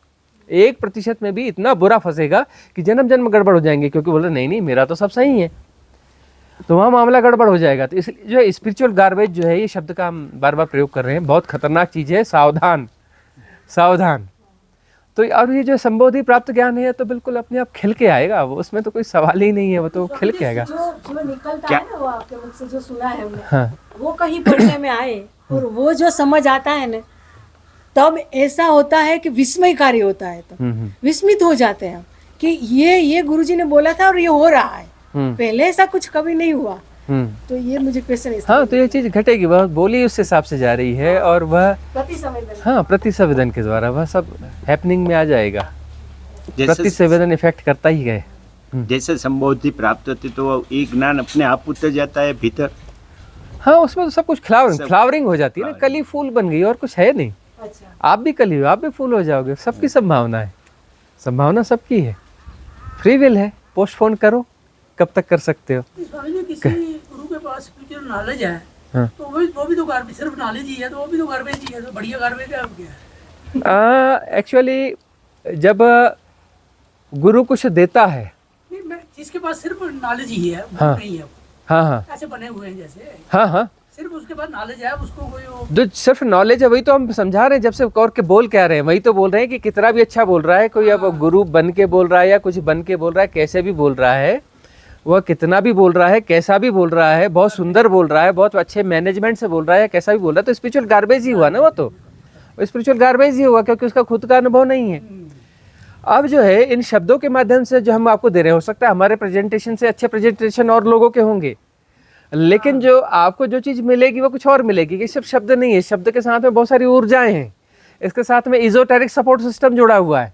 B: 1% में भी इतना बुरा फंसेगा कि जन्म जन्म गड़बड़ हो जाएंगे, क्योंकि बोले नहीं मेरा तो सब सही है, तो वहाँ मामला गड़बड़ हो जाएगा। तो इसलिए जो स्पिरिचुअल गार्बेज जो है, ये शब्द का हम बार बार प्रयोग कर रहे हैं, बहुत खतरनाक चीज़ है, सावधान सावधान। तो और ये जो संबोधि प्राप्त ज्ञान है तो बिल्कुल अपने आप खिल के आएगा, वो उसमें तो कोई सवाल ही नहीं है, वो तो खिल के आएगा।
H: जो निकलता है ना वो आपके मुख से जो सुना है हमने,
B: हाँ।
H: वो कहीं पढ़ने में आए और वो जो समझ आता है ना, तब ऐसा होता है कि विस्मयकारी होता है, तो विस्मित हो जाते हैं हम कि ये गुरुजी ने बोला था और ये हो रहा है, पहले ऐसा कुछ कभी नहीं हुआ। तो ये मुझे क्वेश्चन है।
B: हाँ, तो ये चीज़ घटेगी, वह बोली उस हिसाब से जा रही है और वह
H: प्रतिसंवेदन,
B: हाँ प्रतिसंवेदन के द्वारा वह सब हैपनिंग में आ जाएगा। प्रतिसंवेदन इफेक्ट करता ही है।
E: जैसे संबोधि प्राप्त होती तो ये ज्ञान अपने आप उतर जाता है भीतर।
B: हाँ, उसमें तो सब कुछ फ्लावरिंग हो जाती है ना, कली फूल बन गई और कुछ है नहीं।
H: अच्छा,
B: आप भी कली हो, आप भी फूल हो जाओगे, सबकी संभावना है, संभावना सबकी है, फ्री विल है, पोस्टपोन करो, कब तक कर सकते हो।
A: स्वामी जी, किसी गुरु के पास स्पिरिचुअल नॉलेज है,
B: हाँ।
A: तो वो भी तो गार्बेज, सिर्फ नॉलेज ही है तो वो भी तो गार्बेज ही है, तो बढ़िया गार्बेज है, अब क्या है?
B: एक्चुअली जब गुरु कुछ देता है,
A: नहीं, मैं जिसके पास सिर्फ नॉलेज ही है, वो
B: हाँ।
A: नहीं है,
B: हाँ हाँ
A: ऐसे बने हुए हैं जैसे,
B: हाँ हाँ,
A: सिर्फ उसके पास नॉलेज है, उसको कोई
B: जो सिर्फ नॉलेज है वही तो हम समझा रहे हैं, जब से और के बोल क्या रहे हैं, वही तो बोल रहे हैं कि कितना भी अच्छा बोल रहा है कोई, अब गुरु बन के बोल रहा है या कुछ बन के बोल रहा है, कैसे भी बोल रहा है, वह कितना भी बोल रहा है, कैसा भी बोल रहा है, बहुत सुंदर बोल रहा है, बहुत अच्छे मैनेजमेंट से बोल रहा है, कैसा भी बोल रहा है, तो स्पिरिचुअल गार्बेज ही हुआ ना, वो तो स्पिरिचुअल गार्बेज ही हुआ, क्योंकि उसका खुद का अनुभव नहीं है। अब जो है इन शब्दों के माध्यम से जो हम आपको दे रहे हैं, हो सकता है हमारे प्रेजेंटेशन से अच्छे प्रेजेंटेशन और लोगों के होंगे, लेकिन जो आपको जो चीज़ मिलेगी वो कुछ और मिलेगी। ये सब शब्द नहीं है, शब्द के साथ में बहुत सारी ऊर्जाएं हैं, इसके साथ में इजोटेरिक सपोर्ट सिस्टम जुड़ा हुआ है।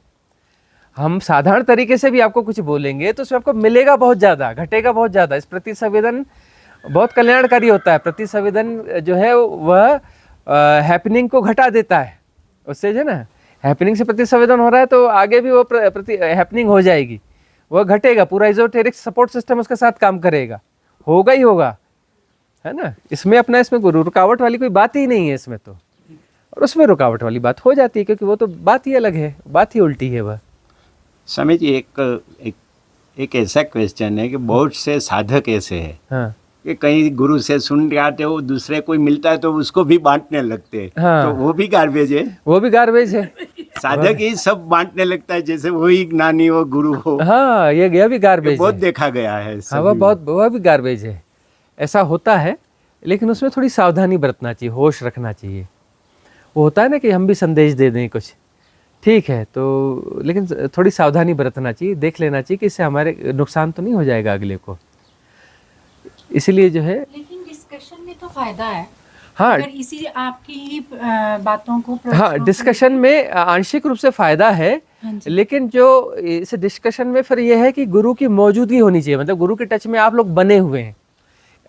B: हम साधारण तरीके से भी आपको कुछ बोलेंगे तो उसमें आपको मिलेगा बहुत ज़्यादा, घटेगा बहुत ज़्यादा। इस प्रतिसंवेदन बहुत कल्याणकारी होता है। प्रतिसंवेदन जो है वह हैपनिंग को घटा देता है, उससे जो है ना, हैपनिंग से प्रतिसंवेदन हो रहा है तो आगे भी वो हैपनिंग हो जाएगी, वह घटेगा, पूरा इजोटेरिक सपोर्ट सिस्टम उसके साथ काम करेगा, होगा ही होगा, है ना। इसमें अपना इसमें कोई रुकावट वाली कोई बात ही नहीं है इसमें तो, और उसमें रुकावट वाली बात हो जाती है, क्योंकि वो तो बात ही अलग है, बात ही उल्टी है वह।
E: स्वामी जी, एक ऐसा क्वेश्चन है कि बहुत से साधक ऐसे हैं
B: हाँ
E: कि कहीं गुरु से सुन के आते हो, दूसरे कोई मिलता है तो उसको भी बांटने लगते हैं।
B: हाँ।
E: तो वो भी गार्बेज है,
B: वो भी गार्बेज है।
E: साधक ही सब बांटने लगता है जैसे वही ज्ञानी हो, गुरु हो।
B: हाँ, ये भी गार्बेज
E: बहुत
B: है।
E: देखा गया है।
B: हाँ, वह भी गार्बेज है, ऐसा होता है, लेकिन उसमें थोड़ी सावधानी बरतना चाहिए, होश रखना चाहिए। वो होता है ना कि हम भी संदेश दे दें कुछ, ठीक है, तो लेकिन थोड़ी सावधानी बरतना चाहिए, देख लेना चाहिए कि इससे हमारे नुकसान तो नहीं हो जाएगा अगले को। इसलिए जो है,
I: लेकिन डिस्कशन में तो फायदा है।
B: हाँ,
I: अगर इसी आपकी ही बातों को
B: हाँ, डिस्कशन में आंशिक रूप से फायदा है, लेकिन जो इस डिस्कशन में फिर यह है कि गुरु की मौजूदगी होनी चाहिए, मतलब गुरु के टच में आप लोग बने हुए हैं,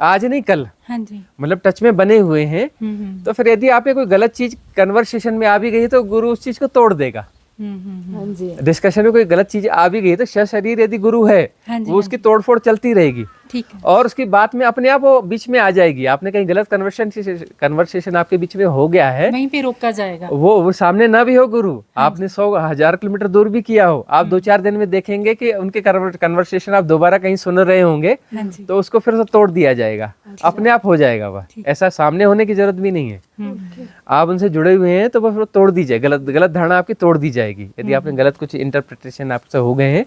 B: आज नहीं कल,
I: हाँ जी,
B: मतलब टच में बने हुए हैं। तो फिर यदि आप कोई गलत चीज कन्वर्सेशन में आ भी गई तो गुरु उस चीज को तोड़ देगा।
H: हाँ जी,
B: डिस्कशन में कोई गलत चीज आ भी गई तो शरीर यदि गुरु है, वो उसकी तोड़फोड़ चलती रहेगी,
I: ठीक है,
B: और उसकी बात में अपने आप वो बीच में आ जाएगी। आपने कहीं गलत कन्वर्सेशन आपके बीच में हो गया है,
I: वहीं पे रोका जाएगा।
B: वो सामने ना भी हो गुरु, आपने 100,000 किलोमीटर दूर भी किया हो, आप 2-4 दिन में देखेंगे कि उनके कन्वर्सेशन आप दोबारा कहीं सुन रहे होंगे, तो उसको फिर से तोड़ दिया जाएगा, अपने आप हो जाएगा वह। ऐसा सामने होने की जरूरत भी नहीं है, आप उनसे जुड़े हुए हैं तो बस तोड़ दी जाए, गलत धारणा आपकी तोड़ दी जाएगी। यदि आपने गलत कुछ इंटरप्रिटेशन आपसे हो गए हैं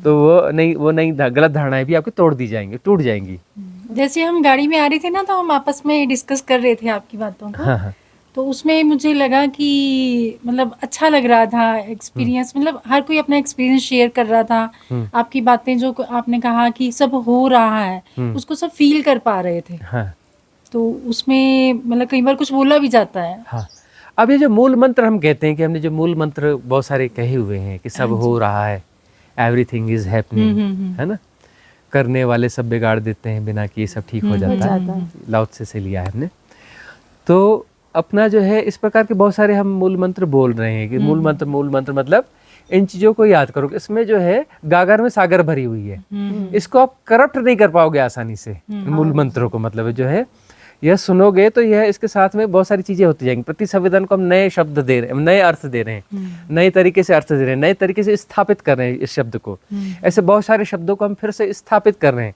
B: तो वो नई गलत धारणाएं भी आपकी तोड़ दी जाएंगी, टूट जाएंगी।
I: जैसे हम गाड़ी में आ रहे थे ना, तो हम आपस में डिस्कस कर रहे थे आपकी बातों को।
B: हाँ हाँ,
I: तो उसमें मुझे लगा कि मतलब अच्छा लग रहा था एक्सपीरियंस, मतलब हर कोई अपना एक्सपीरियंस शेयर कर रहा था। आपकी बातें जो आपने कहा कि सब हो रहा है उसको सब फील कर पा रहे थे।
B: हाँ
I: तो उसमें मतलब कई बार कुछ बोला भी जाता है।
B: हाँ। अब ये जो मूल मंत्र हम कहते हैं कि हमने जो मूल मंत्र बहुत सारे कहे हुए हैं कि सब हो रहा है, एवरीथिंग इज हैपनिंग, है ना, करने वाले सब बिगाड़ देते हैं बिना कि ये सब ठीक हो जाता है, लाओ त्से से लिया है हमने। तो अपना जो है इस प्रकार के बहुत सारे हम मूल मंत्र बोल रहे हैं कि मूल मंत्र मतलब इन चीज़ों को याद करो। इसमें जो है गागर में सागर भरी हुई है, इसको आप करप्ट नहीं कर पाओगे आसानी से। मूल मंत्रों को मतलब जो है यह सुनोगे तो यह इसके साथ में बहुत सारी चीजें होती जाएंगी। प्रति संवेदन को हम नए शब्द दे रहे हैं, नए अर्थ दे रहे हैं, नए तरीके से अर्थ दे रहे हैं, नए तरीके से स्थापित कर रहे हैं इस शब्द को। ऐसे बहुत सारे शब्दों को हम फिर से स्थापित कर रहे हैं।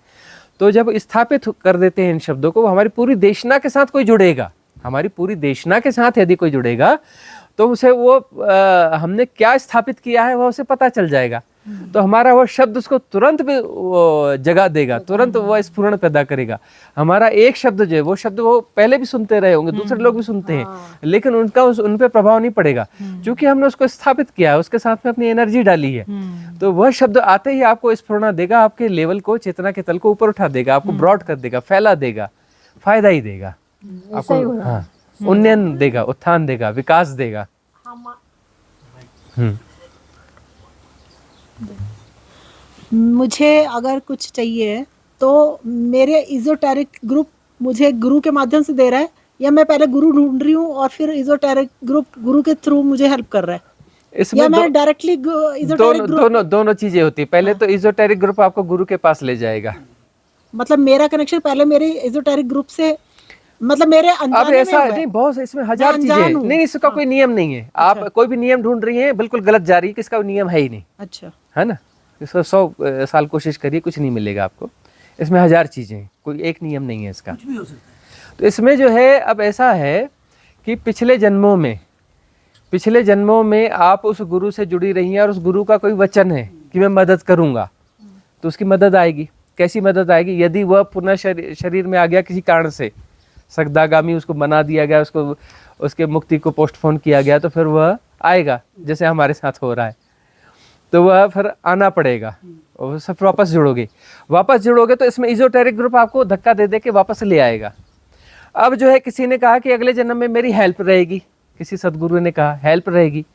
B: तो जब स्थापित कर देते हैं इन शब्दों को, हमारी पूरी देशना के साथ कोई जुड़ेगा, हमारी पूरी देशना के साथ यदि कोई जुड़ेगा तो उसे वो हमने क्या स्थापित किया है वह उसे पता चल जाएगा। तो हमारा वह शब्द उसको तुरंत जगा देगा, तुरंत वह स्फुरण पैदा करेगा। हमारा एक शब्द जो है वो शब्द वो पहले भी सुनते रहे होंगे, दूसरे लोग भी सुनते हैं, लेकिन उनका उन पे प्रभाव नहीं पड़ेगा क्योंकि हमने उसको स्थापित किया है, उसके साथ में अपनी एनर्जी डाली है। तो वह शब्द आते ही आपको स्फुरण देगा, आपके लेवल को, चेतना के तल को ऊपर उठा देगा, आपको ब्रॉड कर देगा, फैला देगा, फायदा ही देगा आपको। हाँ, उन्नयन देगा, उत्थान देगा, विकास देगा।
C: मुझे अगर कुछ चाहिए तो मेरे इजोटेरिक ग्रुप मुझे गुरु के माध्यम से दे रहा है, या मैं पहले गुरु ढूंढ रही हूँ और फिर इजोटेरिक ग्रुप गुरु के थ्रू मुझे हेल्प कर रहा है,
B: इसमें
C: या मैं डायरेक्टली इजोटेरिक ग्रुप?
B: दोनों चीजें होती है। पहले तो इजोटेरिक ग्रुप आपको गुरु के पास ले जाएगा।
C: मतलब मेरा कनेक्शन पहले मेरे इजोटेरिक ग्रुप से, मतलब मेरे
B: अब
C: अनजाने
B: ऐसा
C: में हुआ है।
B: नहीं, बहुत इसमें हजार
C: मैं
B: चीजें
C: अनजान
B: हैं।
C: हूँ।
B: नहीं, इसका कोई नियम नहीं है। आप कोई भी नियम ढूंढ रही हैं, बिल्कुल गलत जा रही है, किसका नियम है ही नहीं,
C: अच्छा,
B: है ना। इसको 100 साल कोशिश करिए, कुछ नहीं मिलेगा आपको। इसमें हजार चीजें हैं, कोई एक नियम नहीं है इसका। तो इसमें जो है अब ऐसा है कि पिछले जन्मों में आप उस गुरु से जुड़ी रही हैं और उस गुरु का कोई वचन है कि मैं मदद करूंगा, तो उसकी मदद आएगी। कैसी मदद आएगी? यदि वह पुनः शरीर में आ गया किसी कारण से, सगदागामी उसको बना दिया गया, उसको उसके मुक्ति को पोस्टपोन किया गया, तो फिर वह आएगा, जैसे हमारे साथ हो रहा है। तो वह फिर आना पड़ेगा और सब वापस जुड़ोगे तो इसमें इजोटेरिक ग्रुप आपको धक्का दे दे के वापस ले आएगा। अब जो है किसी ने कहा कि अगले जन्म में मेरी हेल्प रहेगी, किसी सदगुरु ने कहा हेल्प रहेगी,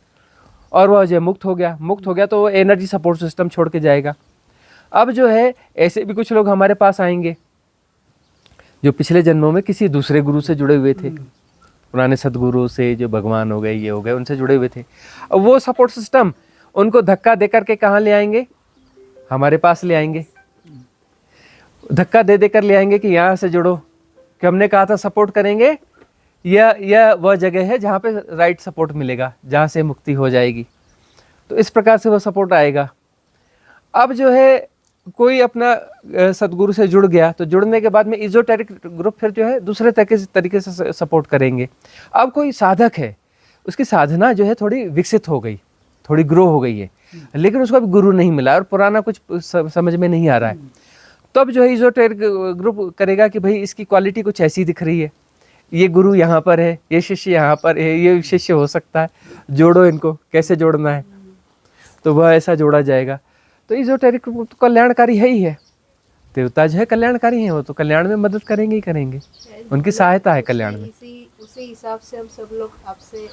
B: और वह जो मुक्त हो गया तो वो एनर्जी सपोर्ट सिस्टम छोड़ के जाएगा। अब जो है ऐसे भी कुछ लोग हमारे पास आएंगे जो पिछले जन्मों में किसी दूसरे गुरु से जुड़े हुए थे, पुराने सदगुरु से, जो भगवान हो गए, ये हो गए, उनसे जुड़े हुए थे। अब वो सपोर्ट सिस्टम उनको धक्का दे करके कहाँ ले आएंगे? हमारे पास ले आएंगे, धक्का दे देकर ले आएंगे कि यहाँ से जुड़ो, कि हमने कहा था सपोर्ट करेंगे, यह वह जगह है जहाँ पे राइट सपोर्ट मिलेगा, जहाँ से मुक्ति हो जाएगी। तो इस प्रकार से वह सपोर्ट आएगा। अब जो है कोई अपना सदगुरु से जुड़ गया, तो जुड़ने के बाद में इजोटेरिक ग्रुप फिर जो है दूसरे तरीके से सपोर्ट करेंगे। अब कोई साधक है, उसकी साधना जो है थोड़ी विकसित हो गई, थोड़ी ग्रो हो गई है, लेकिन उसको अभी गुरु नहीं मिला और पुराना कुछ समझ में नहीं आ रहा है। तब जो है इजोटेरिक ग्रुप करेगा कि भाई इसकी क्वालिटी कुछ ऐसी दिख रही है, ये गुरु यहाँ पर है, ये शिष्य यहाँ पर है, ये शिष्य हो सकता है, जोड़ो इनको, कैसे जोड़ना है, तो वह ऐसा जोड़ा जाएगा। तो इजोटेरिक ग्रुप तो कल्याणकारी है ही है, देवता जो है कल्याणकारी हैं, वो तो कल्याण में मदद करेंगे ही करेंगे, उनकी सहायता है कल्याण में।
F: उसी हिसाब से हम सब लोग आपसे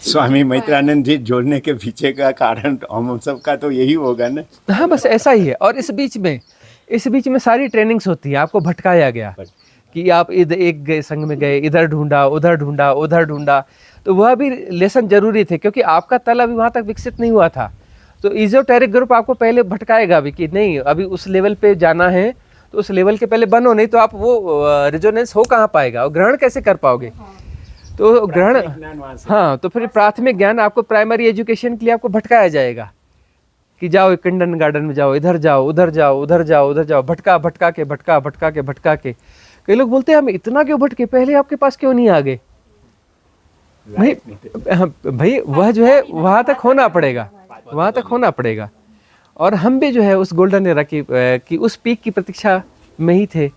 E: स्वामी मैत्रानंद जी जोड़ने के पीछे का कारण हम सबका तो यही होगा ना।
B: हाँ, बस ऐसा ही है। और इस बीच में सारी ट्रेनिंग्स होती है। आपको भटकाया गया कि आप इधर एक संघ में गए, इधर ढूंढा, उधर ढूंढा, तो वह भी लेसन जरूरी थे, क्योंकि आपका तल अभी वहाँ तक विकसित नहीं हुआ था। तो इजोटेरिक ग्रुप आपको पहले भटकाएगा भी कि नहीं, अभी उस लेवल पे जाना है, तो उस लेवल के पहले बनो, नहीं तो आप वो रिजोनेंस हो कहाँ पाएगा और ग्रहण कैसे कर पाओगे। तो ग्रहण, हाँ, तो फिर प्राथमिक ज्ञान आपको, प्राइमरी एजुकेशन के लिए आपको भटकाया जाएगा कि जाओ किंडन गार्डन में जाओ, इधर जाओ, उधर जाओ, भटका के। कई लोग बोलते हैं हम इतना क्यों भटके, पहले आपके पास क्यों नहीं आ गए? भाई वह जो है वहाँ तक होना पड़ेगा। और हम भी जो है उस गोल्डन एरा की उस पीक की प्रतीक्षा में ही थे,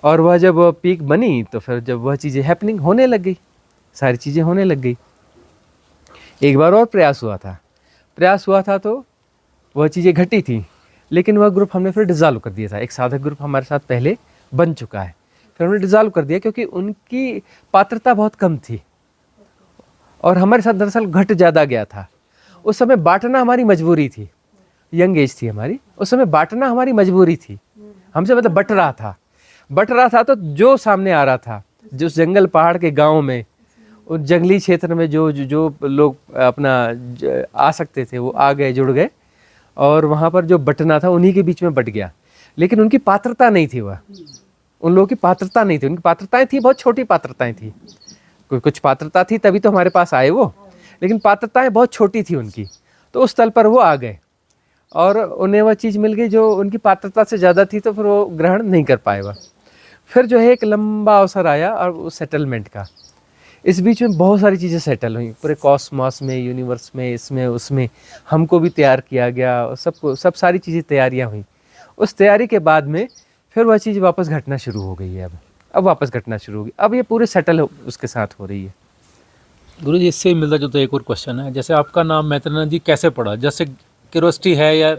B: और वह जब पीक बनी तो फिर जब वह चीज़ें हैपनिंग होने लग गई, सारी चीज़ें होने लग गई। एक बार और प्रयास हुआ था तो वह चीज़ें घटी थी, लेकिन वह ग्रुप हमने फिर डिज़ॉल्व कर दिया था। एक साधक ग्रुप हमारे साथ पहले बन चुका है, फिर हमने डिज़ॉल्व कर दिया क्योंकि उनकी पात्रता बहुत कम थी और हमारे साथ दरअसल घट ज़्यादा गया था। उस समय बांटना हमारी मजबूरी थी, यंग एज थी हमारी, उस समय बांटना हमारी मजबूरी थी। हमसे मतलब बट रहा था तो जो सामने आ रहा था, जो उस जंगल पहाड़ के गांव में, उस जंगली क्षेत्र में जो लोग अपना आ सकते थे वो आ गए, जुड़ गए, और वहाँ पर जो बटना था उन्हीं के बीच में बट गया। लेकिन उनकी पात्रता नहीं थी, वह उन लोगों की पात्रता नहीं थी। उनकी पात्रताएं थी, बहुत छोटी पात्रताएं थी। कुछ पात्रता थी तभी तो हमारे पास आए वो, लेकिन पात्रताएं बहुत छोटी थी उनकी। तो उस तल पर वो आ गए और उन्हें वह चीज़ मिल गई जो उनकी पात्रता से ज़्यादा थी, तो फिर वो ग्रहण नहीं कर पाए वह। फिर जो है एक लंबा अवसर आया और वो सेटलमेंट का। इस बीच में बहुत सारी चीज़ें सेटल हुई, पूरे कॉस्मॉस में, यूनिवर्स में, इसमें उसमें हमको भी तैयार किया गया, सब सारी चीज़ें तैयारियाँ हुई। उस तैयारी के बाद में फिर वह चीज़ वापस घटना शुरू हो गई है। अब वापस घटना शुरू होगी, अब ये पूरे सेटल उसके साथ हो रही है।
G: गुरु जी, इससे मिलता जुलता एक और क्वेश्चन है, जैसे आपका नाम मैत्रेयानंद जी कैसे पड़ा? जैसे क्यूरियोसिटी है या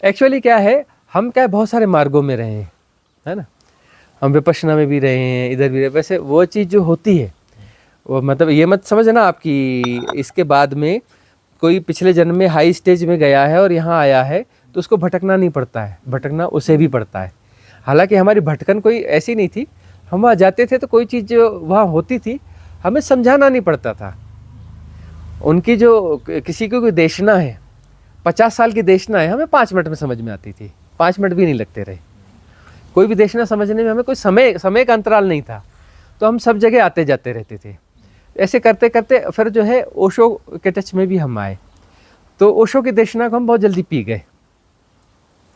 B: एक्चुअली क्या है, हम क्या बहुत सारे मार्गों में रहे हैं, है ना। हम विपश्यना में भी रहे हैं, इधर भी रहे। वैसे वो चीज़ जो होती है वो मतलब ये मत समझना आप कि इसके बाद में कोई पिछले जन्म में हाई स्टेज में गया है और यहाँ आया है तो उसको भटकना नहीं पड़ता है, भटकना उसे भी पड़ता है। हालांकि हमारी भटकन कोई ऐसी नहीं थी, हम वहाँ जाते थे तो कोई चीज़ जो वहाँ होती थी हमें समझाना नहीं पड़ता था। उनकी जो किसी को कोई देशना है, 50 साल की देशना है, हमें 5 मिनट में समझ में आती थी, 5 मिनट भी नहीं लगते रहे। कोई भी देशना समझने में हमें कोई समय का अंतराल नहीं था, तो हम सब जगह आते जाते रहते थे। ऐसे करते करते फिर जो है ओशो के टच में भी हम आए, तो ओशो की देशना को हम बहुत जल्दी पी गए।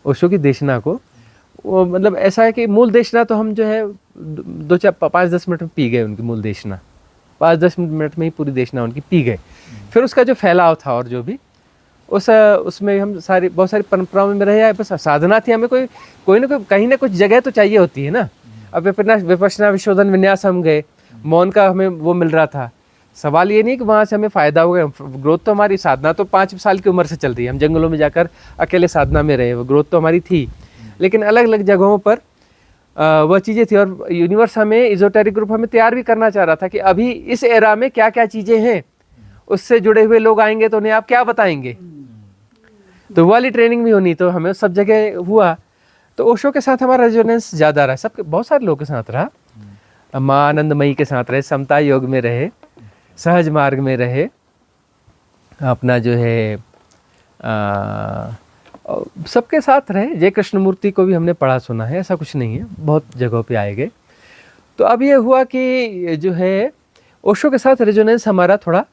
B: ओशो की देशना को वो मतलब ऐसा है कि मूल देशना तो हम जो है 5-10 मिनट में पी गए। उनकी मूल देशना 5-10 मिनट में ही पूरी देशना उनकी पी गए। फिर उसका जो फैलाव था और जो भी उसमें हम बहुत सारी परंपराओं में रहे आए। बस साधना थी, हमें कोई ना कोई कहीं ना कुछ जगह तो चाहिए होती है ना। अब विपश्यना विशोधन विन्यास हम गए, मौन का हमें वो मिल रहा था। सवाल ये नहीं कि वहाँ से हमें फ़ायदा हो गया, ग्रोथ तो हमारी, साधना तो 5 साल की उम्र से चल रही है। हम जंगलों में जाकर अकेले साधना में रहे, वो ग्रोथ तो हमारी थी, लेकिन अलग अलग जगहों पर वह चीज़ें थी। और यूनिवर्स हमें, इजोटेरिक ग्रुप हमें तैयार भी करना चाह रहा था कि अभी इस एरा में क्या क्या चीज़ें हैं, उससे जुड़े हुए लोग आएंगे तो उन्हें आप क्या बताएंगे। तो वो वाली ट्रेनिंग भी होनी, तो हमें सब जगह हुआ। तो ओशो के साथ हमारा रेजोनेंस ज़्यादा रहा, सबके बहुत सारे लोगों के साथ रहा। माँ आनंदमयी के साथ रहे, समता योग में रहे, सहज मार्ग में रहे, अपना जो है सबके साथ रहे। जय कृष्णमूर्ति को भी हमने पढ़ा सुना है, ऐसा कुछ नहीं है, बहुत जगहों पे आए गए। तो अब ये हुआ कि जो है ओशो के साथ रेजोनेंस हमारा थोड़ा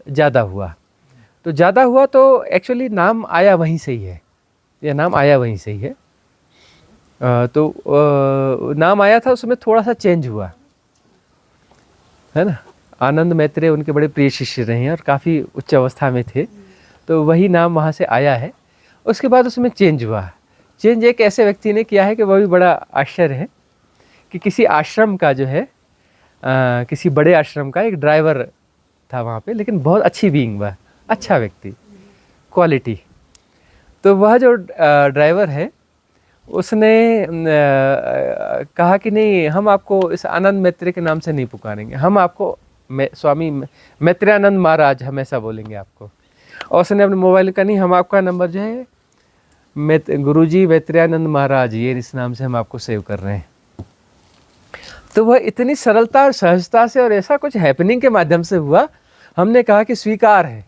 B: ज़्यादा हुआ। तो ज़्यादा हुआ तो एक्चुअली नाम आया वहीं से ही है, यह नाम आया वहीं से ही है। तो नाम आया था, उसमें थोड़ा सा चेंज हुआ है ना। आनंद मैत्रेय उनके बड़े प्रिय शिष्य रहे हैं और काफ़ी उच्च अवस्था में थे, तो वही नाम वहाँ से आया है। उसके बाद उसमें चेंज हुआ। चेंज एक ऐसे व्यक्ति ने किया है कि वह भी बड़ा आश्चर्य है कि किसी आश्रम का जो है किसी बड़े आश्रम का एक ड्राइवर था वहाँ पे, लेकिन बहुत अच्छी बीइंग, वह अच्छा व्यक्ति, क्वालिटी। तो वह जो ड्राइवर है उसने कहा कि नहीं, हम आपको इस आनंद मैत्रेय के नाम से नहीं पुकारेंगे, हम आपको स्वामी मैत्रेयानंद महाराज हम ऐसा बोलेंगे आपको। और उसने अपने मोबाइल का, नहीं, हम आपका नंबर जो है गुरुजी मैत्रेयानंद महाराज, ये इस नाम से हम आपको सेव कर रहे हैं। तो वह इतनी सरलता और सहजता से और ऐसा कुछ हैपनिंग के माध्यम से हुआ, हमने कहा कि स्वीकार है,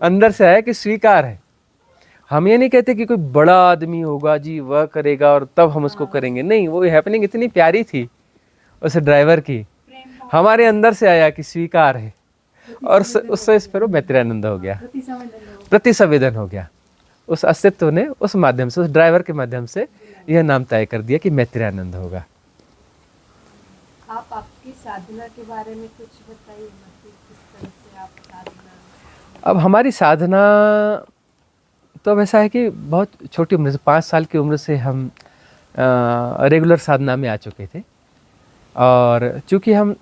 B: अंदर से आया कि स्वीकार है। हम ये नहीं कहते कि कोई बड़ा आदमी होगा जी वह करेगा और तब हम उसको करेंगे, नहीं, वो हैपनिंग इतनी प्यारी थी उस ड्राइवर की, हमारे अंदर से आया कि स्वीकार है। और उससे फिर वो मैत्रेयानंद हो गया, प्रतिसंवेदन हो गया। उस अस्तित्व ने उस माध्यम से, उस ड्राइवर के माध्यम से यह नाम तय कर दिया कि मैत्रेयानंद होगा।
F: आप आपकी साधना के बारे में कुछ बताइए, किस तरह से आप साधना।
B: अब हमारी साधना तो अब ऐसा है कि बहुत छोटी उम्र से, 5 साल की उम्र से हम रेगुलर साधना में आ चुके थे। और चूँकि हम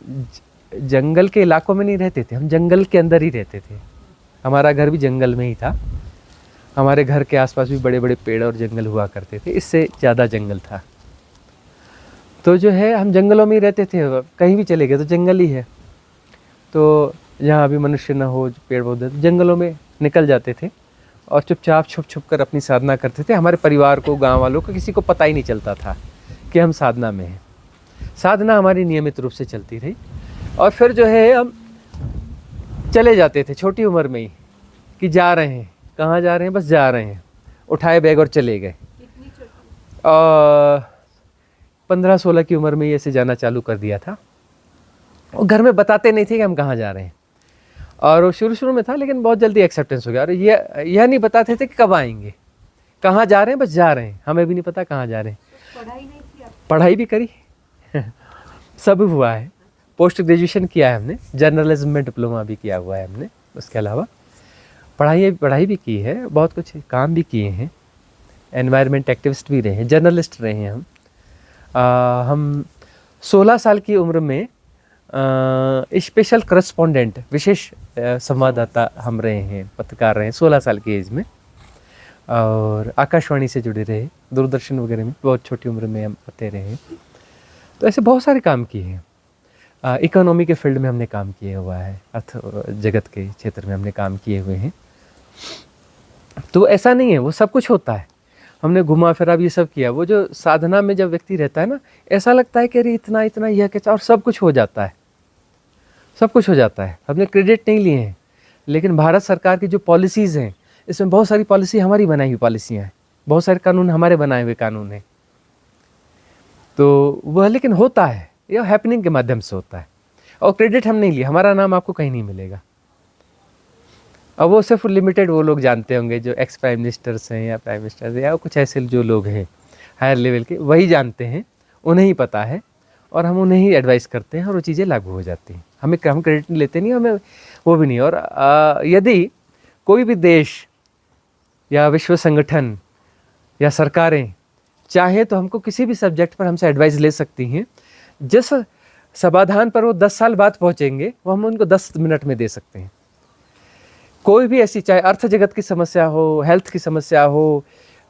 B: जंगल के इलाकों में नहीं रहते थे, हम जंगल के अंदर ही रहते थे। हमारा घर भी जंगल में ही था, हमारे घर के आसपास भी बड़े बड़े पेड़ और जंगल हुआ करते थे, इससे ज़्यादा जंगल था। तो जो है हम जंगलों में ही रहते थे, कहीं भी चले गए तो जंगल ही है। तो जहाँ अभी मनुष्य न हो, पेड़ पौधे, तो जंगलों में निकल जाते थे और चुपचाप छुप छुप कर अपनी साधना करते थे। हमारे परिवार को, गांव वालों को, किसी को पता ही नहीं चलता था कि हम साधना में हैं। साधना हमारी नियमित रूप से चलती रही और फिर जो है हम चले जाते थे छोटी उम्र में ही कि जा रहे हैं, कहाँ जा रहे हैं, बस जा रहे हैं, उठाए बैग और चले गए। और 15-16 की उम्र में ही ऐसे जाना चालू कर दिया था और घर में बताते नहीं थे कि हम कहाँ जा रहे हैं। और वो शुरू में था, लेकिन बहुत जल्दी एक्सेप्टेंस हो गया। और यह नहीं बताते थे कि कब आएंगे, कहाँ जा रहे हैं, बस जा रहे हैं, हमें भी नहीं पता कहाँ जा रहे हैं।
F: पढ़ाई नहीं की आप?
B: पढ़ाई भी करी सब हुआ है। पोस्ट ग्रेजुएशन किया है हमने, जर्नलिज्म में डिप्लोमा भी किया हुआ है हमने। उसके अलावा पढ़ाई भी की है, बहुत कुछ काम भी किए हैं, एनवायरनमेंट एक्टिविस्ट भी रहे हैं, जर्नलिस्ट रहे हैं हम 16 साल की उम्र में स्पेशल करस्पॉन्डेंट, विशेष संवाददाता हम रहे हैं, पत्रकार रहे हैं 16 साल की एज में। और आकाशवाणी से जुड़े रहे, दूरदर्शन वगैरह में बहुत छोटी उम्र में हम आते रहे। तो ऐसे बहुत सारे काम किए हैं। इकोनॉमी के फील्ड में हमने काम किया हुआ है, अर्थ जगत के क्षेत्र में हमने काम किए हुए हैं। तो ऐसा नहीं है, वो सब कुछ होता है, हमने घुमा फिरा भी ये सब किया। वो जो साधना में जब व्यक्ति रहता है ना, ऐसा लगता है कि अरे इतना इतना यह कैसा, और सब कुछ हो जाता है, सब कुछ हो जाता है। हमने क्रेडिट नहीं लिए हैं, लेकिन भारत सरकार की जो पॉलिसीज़ हैं, इसमें बहुत सारी पॉलिसी हमारी बनाई हुई पॉलिसियाँ हैं, बहुत सारे कानून हमारे बनाए हुए कानून हैं। तो वह लेकिन होता है, यह हैपनिंग के माध्यम से होता है। और क्रेडिट हम नहीं लिए, हमारा नाम आपको कहीं नहीं मिलेगा। और वो सिर्फ लिमिटेड वो लोग जानते होंगे जो एक्स प्राइम मिनिस्टर्स हैं या प्राइम मिनिस्टर्स या कुछ ऐसे जो लोग हैं हायर लेवल के, वही जानते हैं, उन्हें ही पता है और हम उन्हें ही एडवाइस करते हैं और वो चीज़ें लागू हो जाती हैं। हम क्रेडिट लेते नहीं, हमें वो भी नहीं। और यदि कोई भी देश या विश्व संगठन या सरकारें चाहे तो हमको किसी भी सब्जेक्ट पर हमसे एडवाइस ले सकती हैं। जिस समाधान पर वो 10 साल बाद पहुँचेंगे वो हम उनको 10 मिनट में दे सकते हैं। कोई भी ऐसी, चाहे अर्थ जगत की समस्या हो, हेल्थ की समस्या हो,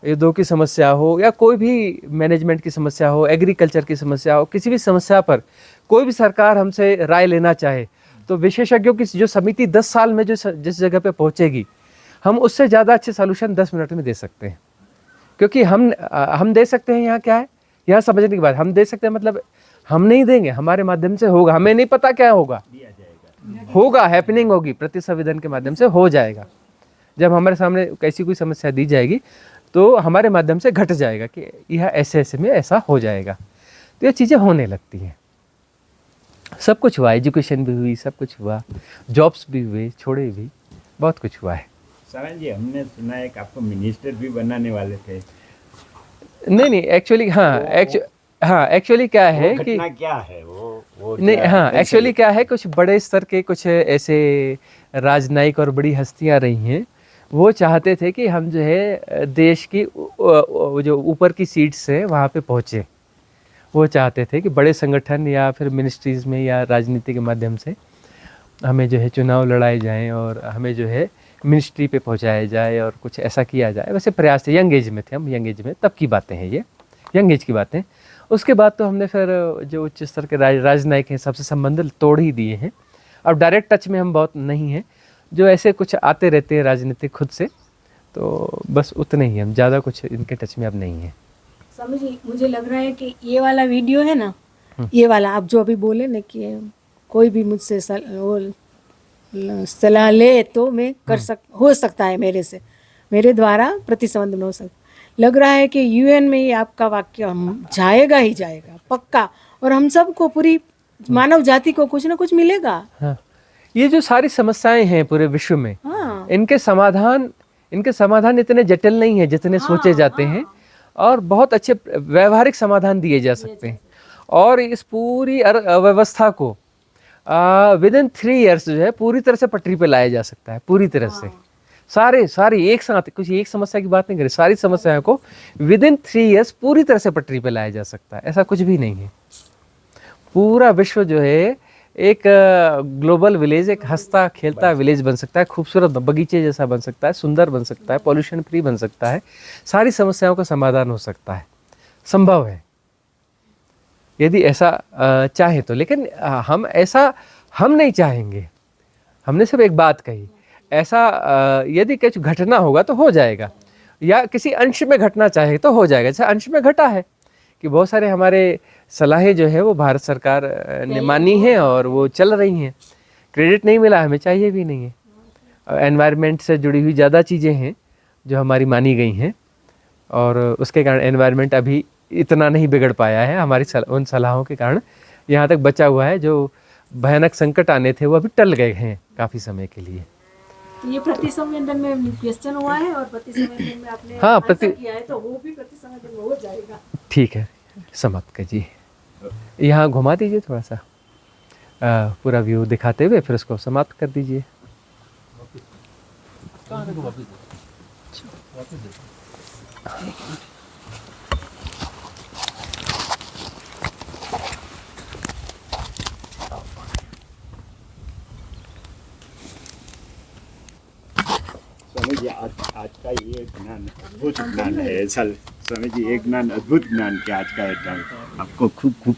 B: युद्धों की समस्या हो, या कोई भी मैनेजमेंट की समस्या हो, एग्रीकल्चर की समस्या हो, किसी भी समस्या पर कोई भी सरकार हमसे राय लेना चाहे तो विशेषज्ञों की जो समिति 10 साल में जिस जगह पे पहुंचेगी, हम उससे ज़्यादा अच्छे सॉल्यूशन 10 मिनट में दे सकते हैं। क्योंकि हम दे सकते हैं, यहाँ क्या है, यहाँ समझने की बात, हम दे सकते हैं मतलब हम नहीं देंगे, हमारे माध्यम से होगा, हमें नहीं पता क्या होगा, होगा, हैपनिंग होगी, प्रतिसंवेदन के माध्यम से हो जाएगा। जब हमारे सामने ऐसी कोई समस्या दी जाएगी तो हमारे माध्यम से घट जाएगा कि यह ऐसे ऐसे में ऐसा हो जाएगा। तो ये चीज़ें होने लगती हैं। सब कुछ हुआ, एजुकेशन भी हुई, सब कुछ हुआ, जॉब्स भी हुए, छोड़े भी, बहुत कुछ हुआ है।
E: सारण जी, हमने सुना है कि आपको मिनिस्टर भी बनाने वाले थे।
B: नहीं, एक्चुअली एक्चुअली क्या है कि
E: क्या है वो
B: नहीं, एक्चुअली क्या है, कुछ बड़े स्तर के कुछ ऐसे राजनयिक और बड़ी हस्तियां रही हैं, वो चाहते थे कि हम जो है देश की जो ऊपर की सीट्स हैं वहाँ पे पहुँचे। वो चाहते थे कि बड़े संगठन या फिर मिनिस्ट्रीज़ में या राजनीति के माध्यम से हमें जो है चुनाव लड़ाए जाएं और हमें जो है मिनिस्ट्री पे पहुँचाया जाए और कुछ ऐसा किया जाए। वैसे प्रयास थे, यंग एज में थे हम, यंग एज में, तब की बातें हैं ये, यंग एज की बातें। उसके बाद तो हमने फिर जो उच्च स्तर के राजनयिक हैं सबसे संबंध तोड़ ही दिए हैं। अब डायरेक्ट टच में हम बहुत नहीं हैं, जो ऐसे कुछ आते रहते हैं राजनीतिक खुद से, तो बस उतने ही, हम ज़्यादा कुछ इनके टच में अब नहीं हैं।
H: स्वामी जी, मुझे लग रहा है कि ये वाला वीडियो है ना, ये वाला आप जो अभी बोले ना कि कोई भी मुझसे सलाह ले तो मैं हो सकता है मेरे द्वारा प्रतिसंवेदन हो सकता। लग रहा है कि यूएन में ही आपका वाक्य हम जाएगा ही जाएगा पक्का, और हम सबको, पूरी मानव जाति को कुछ ना कुछ मिलेगा।
B: हाँ, ये जो सारी समस्याएं हैं पूरे विश्व में,
H: हाँ,
B: इनके समाधान इतने जटिल नहीं है जितने सोचे जाते हैं, और बहुत अच्छे व्यवहारिक समाधान दिए जा सकते हैं। और इस पूरी व्यवस्था को विदिन 3 years जो है पूरी तरह से पटरी पे लाया जा सकता है, पूरी तरह से। सारी एक साथ, कुछ एक समस्या की बात नहीं करें, सारी समस्याओं को विदिन 3 years पूरी तरह से पटरी पे लाया जा सकता है। ऐसा कुछ भी नहीं है। पूरा विश्व जो है एक ग्लोबल विलेज, एक हंसता खेलता विलेज बन सकता है, खूबसूरत बगीचे जैसा बन सकता है, सुंदर बन सकता है, पॉल्यूशन फ्री बन सकता है, सारी समस्याओं का समाधान हो सकता है, संभव है यदि ऐसा चाहे तो। लेकिन हम नहीं चाहेंगे। हमने सिर्फ एक बात कही, ऐसा यदि कुछ घटना होगा तो हो जाएगा, या किसी अंश में घटना चाहे तो हो जाएगा। जैसे अंश में घटा है कि बहुत सारे हमारे सलाहें जो है वो भारत सरकार ने मानी है और वो चल रही हैं। क्रेडिट नहीं मिला, हमें चाहिए भी नहीं है। एनवायरनमेंट से जुड़ी हुई ज़्यादा चीज़ें हैं जो हमारी मानी गई हैं और उसके कारण एनवायरनमेंट अभी इतना नहीं बिगड़ पाया है। हमारी उन सलाहों के कारण यहाँ तक बचा हुआ है। जो भयानक संकट आने थे वो अभी टल गए हैं काफ़ी समय के लिए।
H: तो ये प्रतिसंवेदन में क्वेश्चन हुआ है और प्रतिसंवेदन में आपने
B: हाँ,
H: आंसर किया है, तो वो भी प्रतिसंवेदन में हो जाएगा।
B: ठीक है, समाप्त कीजिए। यहाँ घुमा दीजिए थोड़ा सा, पूरा व्यू दिखाते हुए फिर उसको समाप्त कर दीजिए।
E: स्वामी जी, आज का ये ज्ञान अद्भुत ज्ञान है। स्वामी जी, एक ज्ञान अद्भुत ज्ञान के आज का एकदम आपको खूब खूब